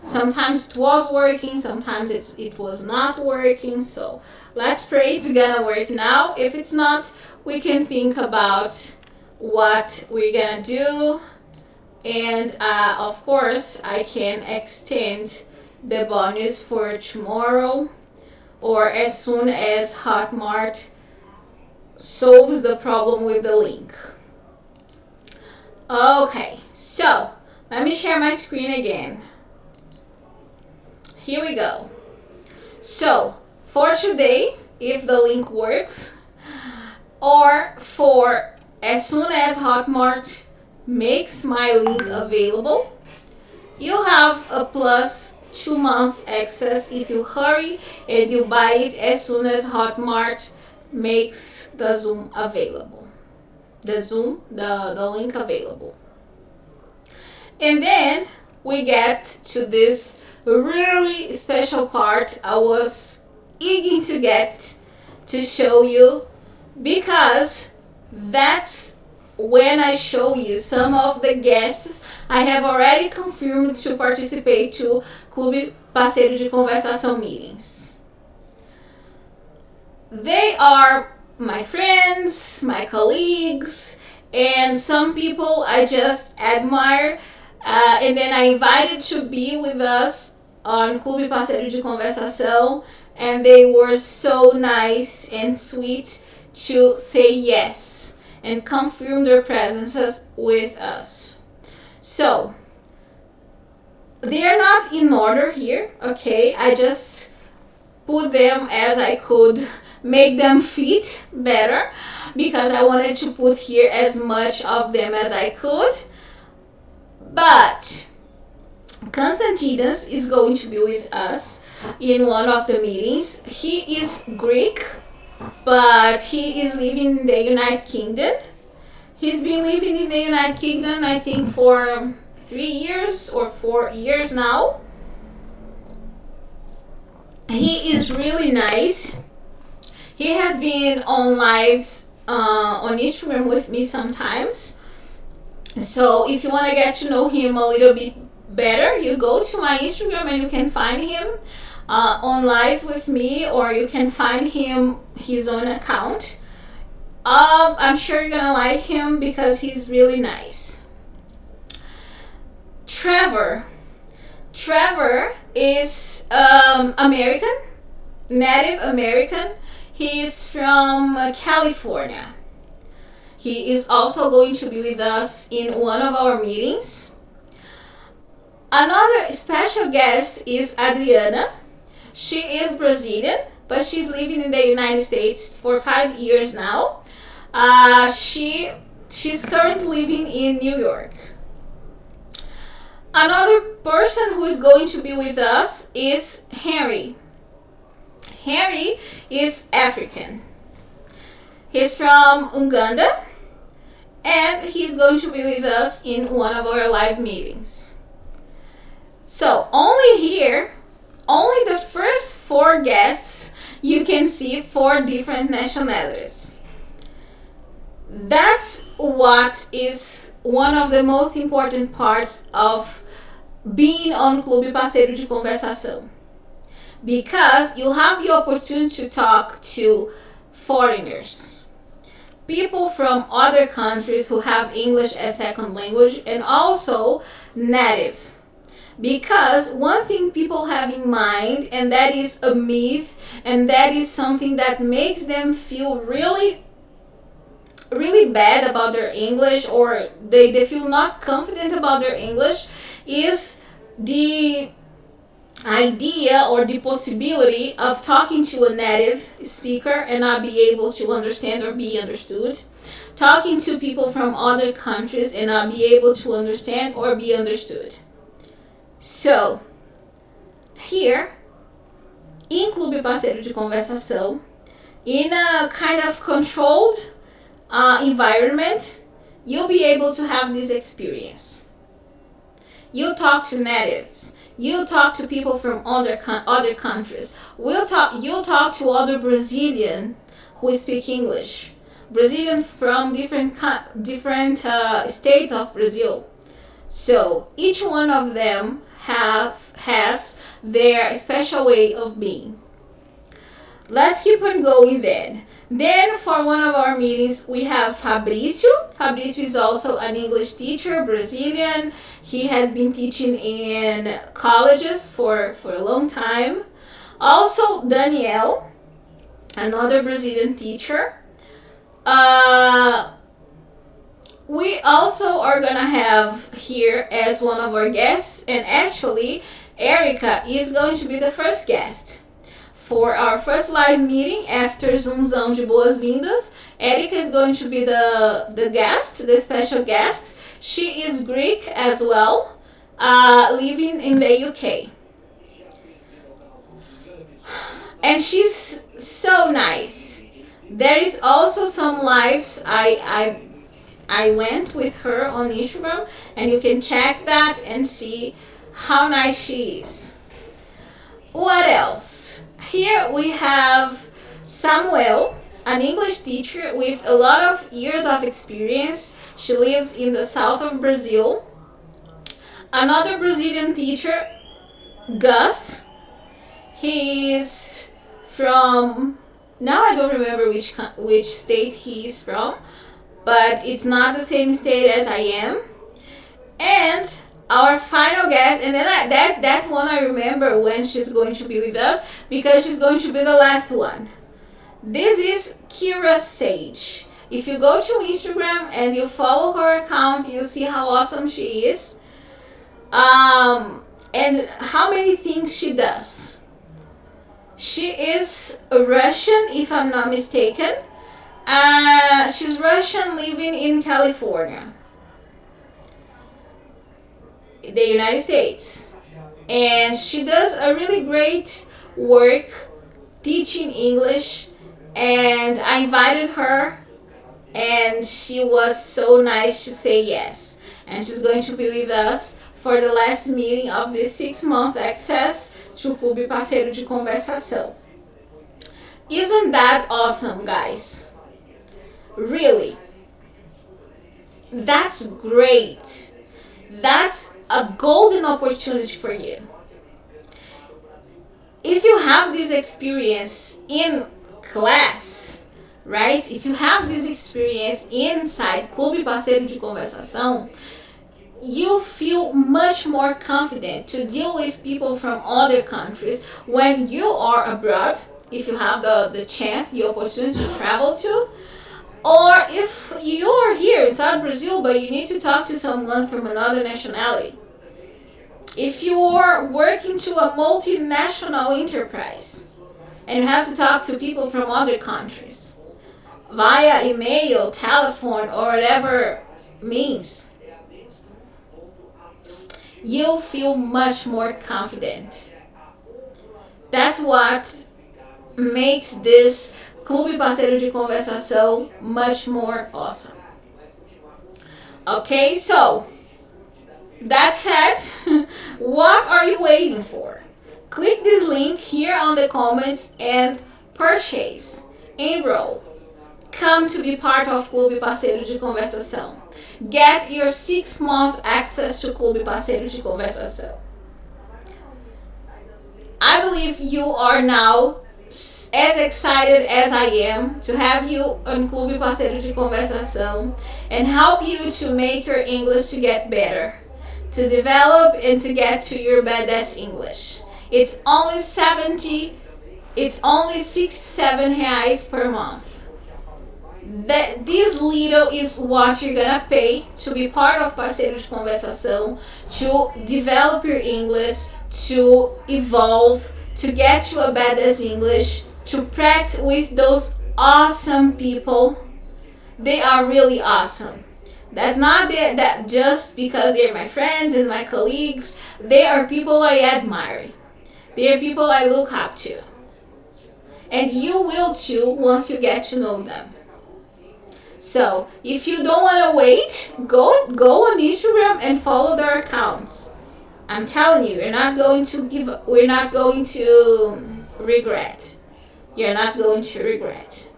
sometimes it was working, sometimes it was not working. So let's pray it's gonna work now. If it's not, we can think about what we're gonna do, and of course I can extend the bonus for tomorrow or as soon as HotMart solves the problem with the link. Okay, so let me share my screen again. Here we go. So for today, if the link works, or for as soon as HotMart makes my link available, you have a plus 2 months access if you hurry and you buy it as soon as HotMart makes the Zoom available. The link available. And then we get to this really special part I was eager to get to show you, because that's when I show you some of the guests I have already confirmed to participate to Clube Parceiro de Conversação meetings. They are my friends, my colleagues, and some people I just admire, and then I invited to be with us on Clube Parceiro de Conversação and they were so nice and sweet to say yes and confirm their presences with us. So they are not in order here, okay? I just put them as I could make them fit better, because I wanted to put here as much of them as I could. But Konstantinos is going to be with us in one of the meetings. He is Greek, but he is living in the United Kingdom. He's been living in the United Kingdom, I think, for 3 years or 4 years now. He is really nice. He has been on lives on Instagram with me sometimes. So if you want to get to know him a little bit better, you go to my Instagram and you can find him on live with me, or you can find him his own account. I'm sure you're gonna like him because he's really nice. Trevor is American, Native American. He is from California. He is also going to be with us in one of our meetings. Another special guest is Adriana. She is Brazilian, but she's living in the United States for 5 years now. She's currently living in New York. Another person who is going to be with us is Henry. Henry is African. He's from Uganda, and he's going to be with us in one of our live meetings. So only the first 4 guests, you can see 4 different nationalities. That's what is one of the most important parts of being on Clube Parceiro de Conversação, because you'll have the opportunity to talk to foreigners, people from other countries who have English as second language, and also native. Because one thing people have in mind, and that is a myth, and that is something that makes them feel really bad about their English, or they feel not confident about their English, is the idea or the possibility of talking to a native speaker and not be able to understand or be understood, talking to people from other countries and not be able to understand or be understood. So here in Clube Parceiro de Conversação, in a kind of controlled environment, you'll be able to have this experience. You'll talk to natives. You'll talk to people from other countries. You'll talk to other Brazilians who speak English. Brazilians from different states of Brazil. So each one of them has their special way of being. Let's keep on going then. Then for one of our meetings, we have Fabrício. Fabrício is also an English teacher, Brazilian. He has been teaching in colleges for a long time. Also Daniel, another Brazilian teacher. We also are gonna have here as one of our guests, and actually Erica is going to be the first guest. For our first live meeting after Zoomzão de Boas-Vindas, Erica is going to be the guest, the special guest. She is Greek as well, living in the UK. And she's so nice. There is also some lives I went with her on Instagram, and you can check that and see how nice she is. What else? Here we have Samuel, an English teacher with a lot of years of experience. She lives in the south of Brazil. Another Brazilian teacher, Gus. He is from, now I don't remember which state he is from, but it's not the same state as I am. And our final guest, and then that one I remember when she's going to be with us, because she's going to be the last one. This is Kira Sage. If you go to Instagram and you follow her account, you'll see how awesome she is, and how many things she does. She is a Russian, if I'm not mistaken. She's Russian living in California, the United States. And she does a really great work teaching English. And I invited her, and she was so nice to say yes. And she's going to be with us for the last meeting of this 6-month access to Clube Parceiro de Conversação. Isn't that awesome, guys? Really? That's great. That's a golden opportunity for you. If you have this experience in class, right? If you have this experience inside Clube Parceiro de Conversação, you feel much more confident to deal with people from other countries when you are abroad, if you have the chance, the opportunity to travel to, or if you are here in South Brazil but you need to talk to someone from another nationality. If you are working to a multinational enterprise and you have to talk to people from other countries via email, telephone, or whatever means, you'll feel much more confident. That's what makes this Clube Parceiro de Conversação much more awesome. Okay, so that said, what are you waiting for? Click this link here on the comments and purchase, enroll, come to be part of Clube Parceiro de Conversação. Get your 6-month access to Clube Parceiro de Conversação. I believe you are now as excited as I am to have you on Clube Parceiro de Conversação and help you to make your English to get better, to develop and to get to your badass English. It's only 67 reais per month. This little is what you're gonna pay to be part of Parceiro de Conversação, to develop your English, to evolve, to get to a badass English, to practice with those awesome people. They are really awesome. That's not that just because they're my friends and my colleagues. They are people I admire. They are people I look up to. And you will too once you get to know them. So if you don't want to wait, go on Instagram and follow their accounts. I'm telling you, we're not going to regret. You're not going to regret.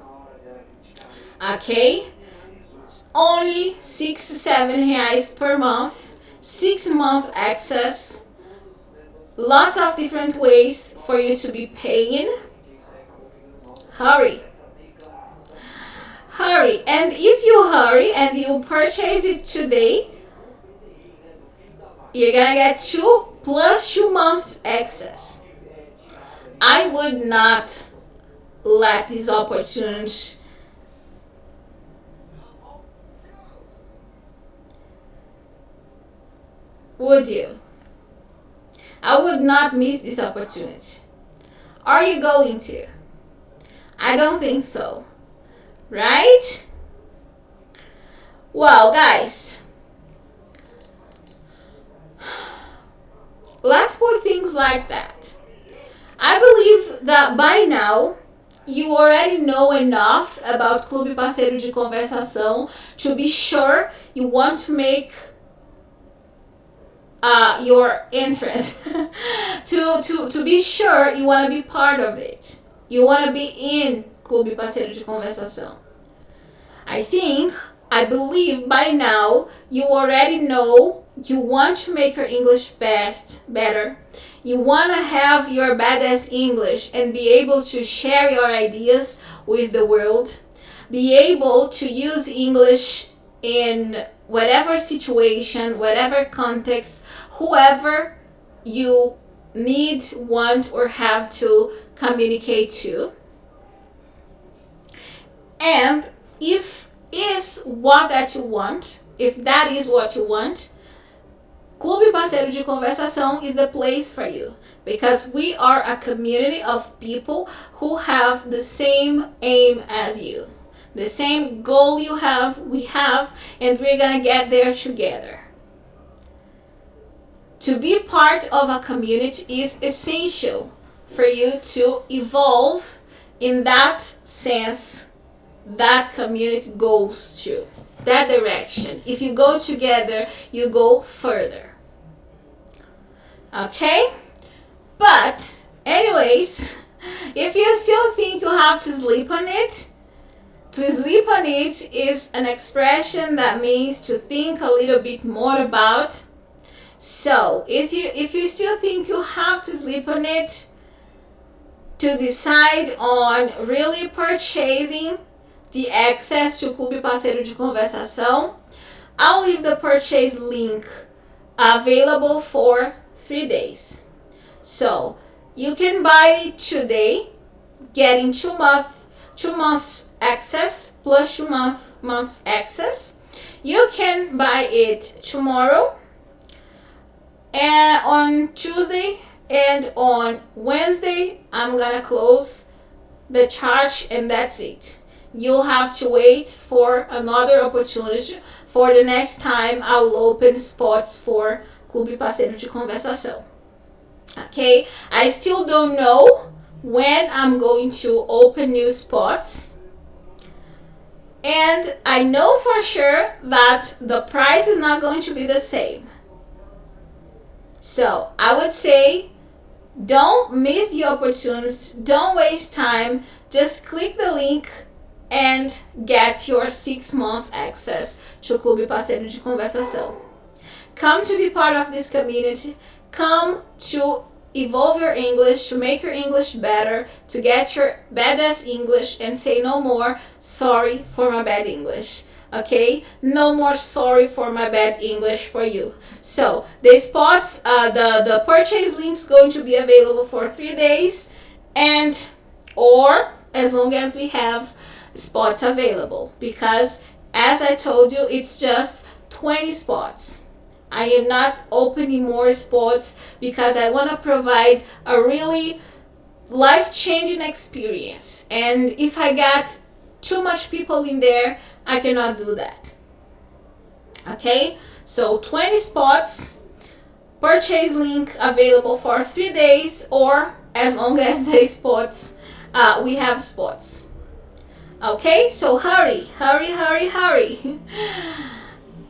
Okay? Only 67 reais per month, 6-month access, lots of different ways for you to be paying. Hurry. And if you hurry and you purchase it today, you're gonna get 2 months access. I would not let this opportunity would you? I would not miss this opportunity. Are you going to? I don't think so. Right? Well, guys, let's put things like that. I believe that by now you already know enough about Clube Parceiro de Conversação to be sure you want to make your entrance to be sure you want to be part of it. You want to be in Clube Parceiro de Conversação. I believe by now you already know you want to make your English better. You want to have your badass English and be able to share your ideas with the world. Be able to use English in whatever situation, whatever context, whoever you need, want, or have to communicate to. And if that is what you want, Clube Parceiro de Conversação is the place for you, because we are a community of people who have the same aim as you. The same goal you have, we have, and we're gonna get there together. To be part of a community is essential for you to evolve in that sense that community goes to, that direction. If you go together, you go further. Okay? But anyways, if you still think you have to sleep on it, to sleep on it is an expression that means to think a little bit more about. So if you still think you have to sleep on it to decide on really purchasing the access to Clube Parceiro de Conversação, I'll leave the purchase link available for 3 days. So you can buy it today, getting 2 months access plus 2 months access. You can buy it tomorrow and on Tuesday, and on Wednesday I'm gonna close the charge, and that's it. You'll have to wait for another opportunity for the next time I'll open spots for Clube Parceiro de Conversação. Okay, I still don't know when I'm going to open new spots, and I know for sure that the price is not going to be the same. So I would say, don't miss the opportunities, don't waste time, just click the link and get your 6-month access to Clube Parceiro de Conversação. Come to be part of this community, come to evolve your English, to make your English better, to get your badass English, and say no more sorry for my bad English. Okay, no more sorry for my bad English for you. So the spots, the purchase link is going to be available for 3 days, and or as long as we have spots available, because as I told you, it's just 20 spots. I am not opening more spots because I want to provide a really life-changing experience, and if I got too much people in there, I cannot do that. Okay, so 20 spots, purchase link available for 3 days, or as long as the spots, we have spots. Okay, so hurry.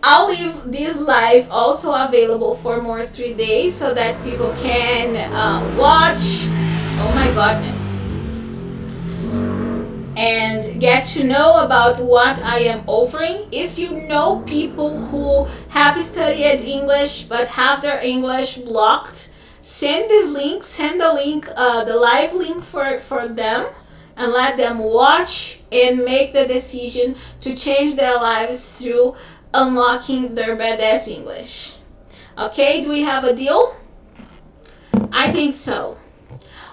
I'll leave this live also available for more 3 days so that people can watch. Oh my goodness. And get to know about what I am offering. If you know people who have studied English but have their English blocked, send this link, send the link, the live link for them, and let them watch and make the decision to change their lives through unlocking their badass English. Okay, do we have a deal? I think so.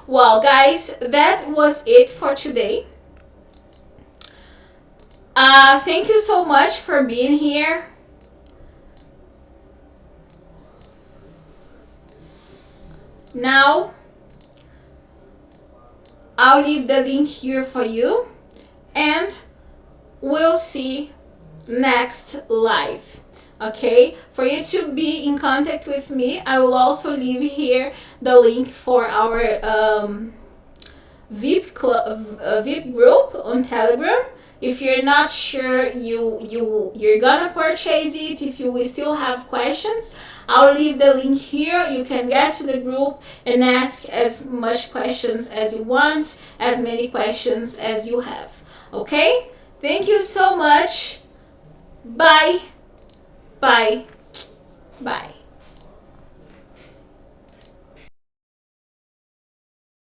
Well, guys, that was it for today. Thank you so much for being here. Now, I'll leave the link here for you, and we'll see next live. Okay, for you to be in contact with me, I will also leave here the link for our VIP group on Telegram. If you're not sure you're gonna purchase it, if you will still have questions, I'll leave the link here. You can get to the group and ask as much questions as you want, as many questions as you have. Okay? Thank you so much. Bye. Bye. Bye.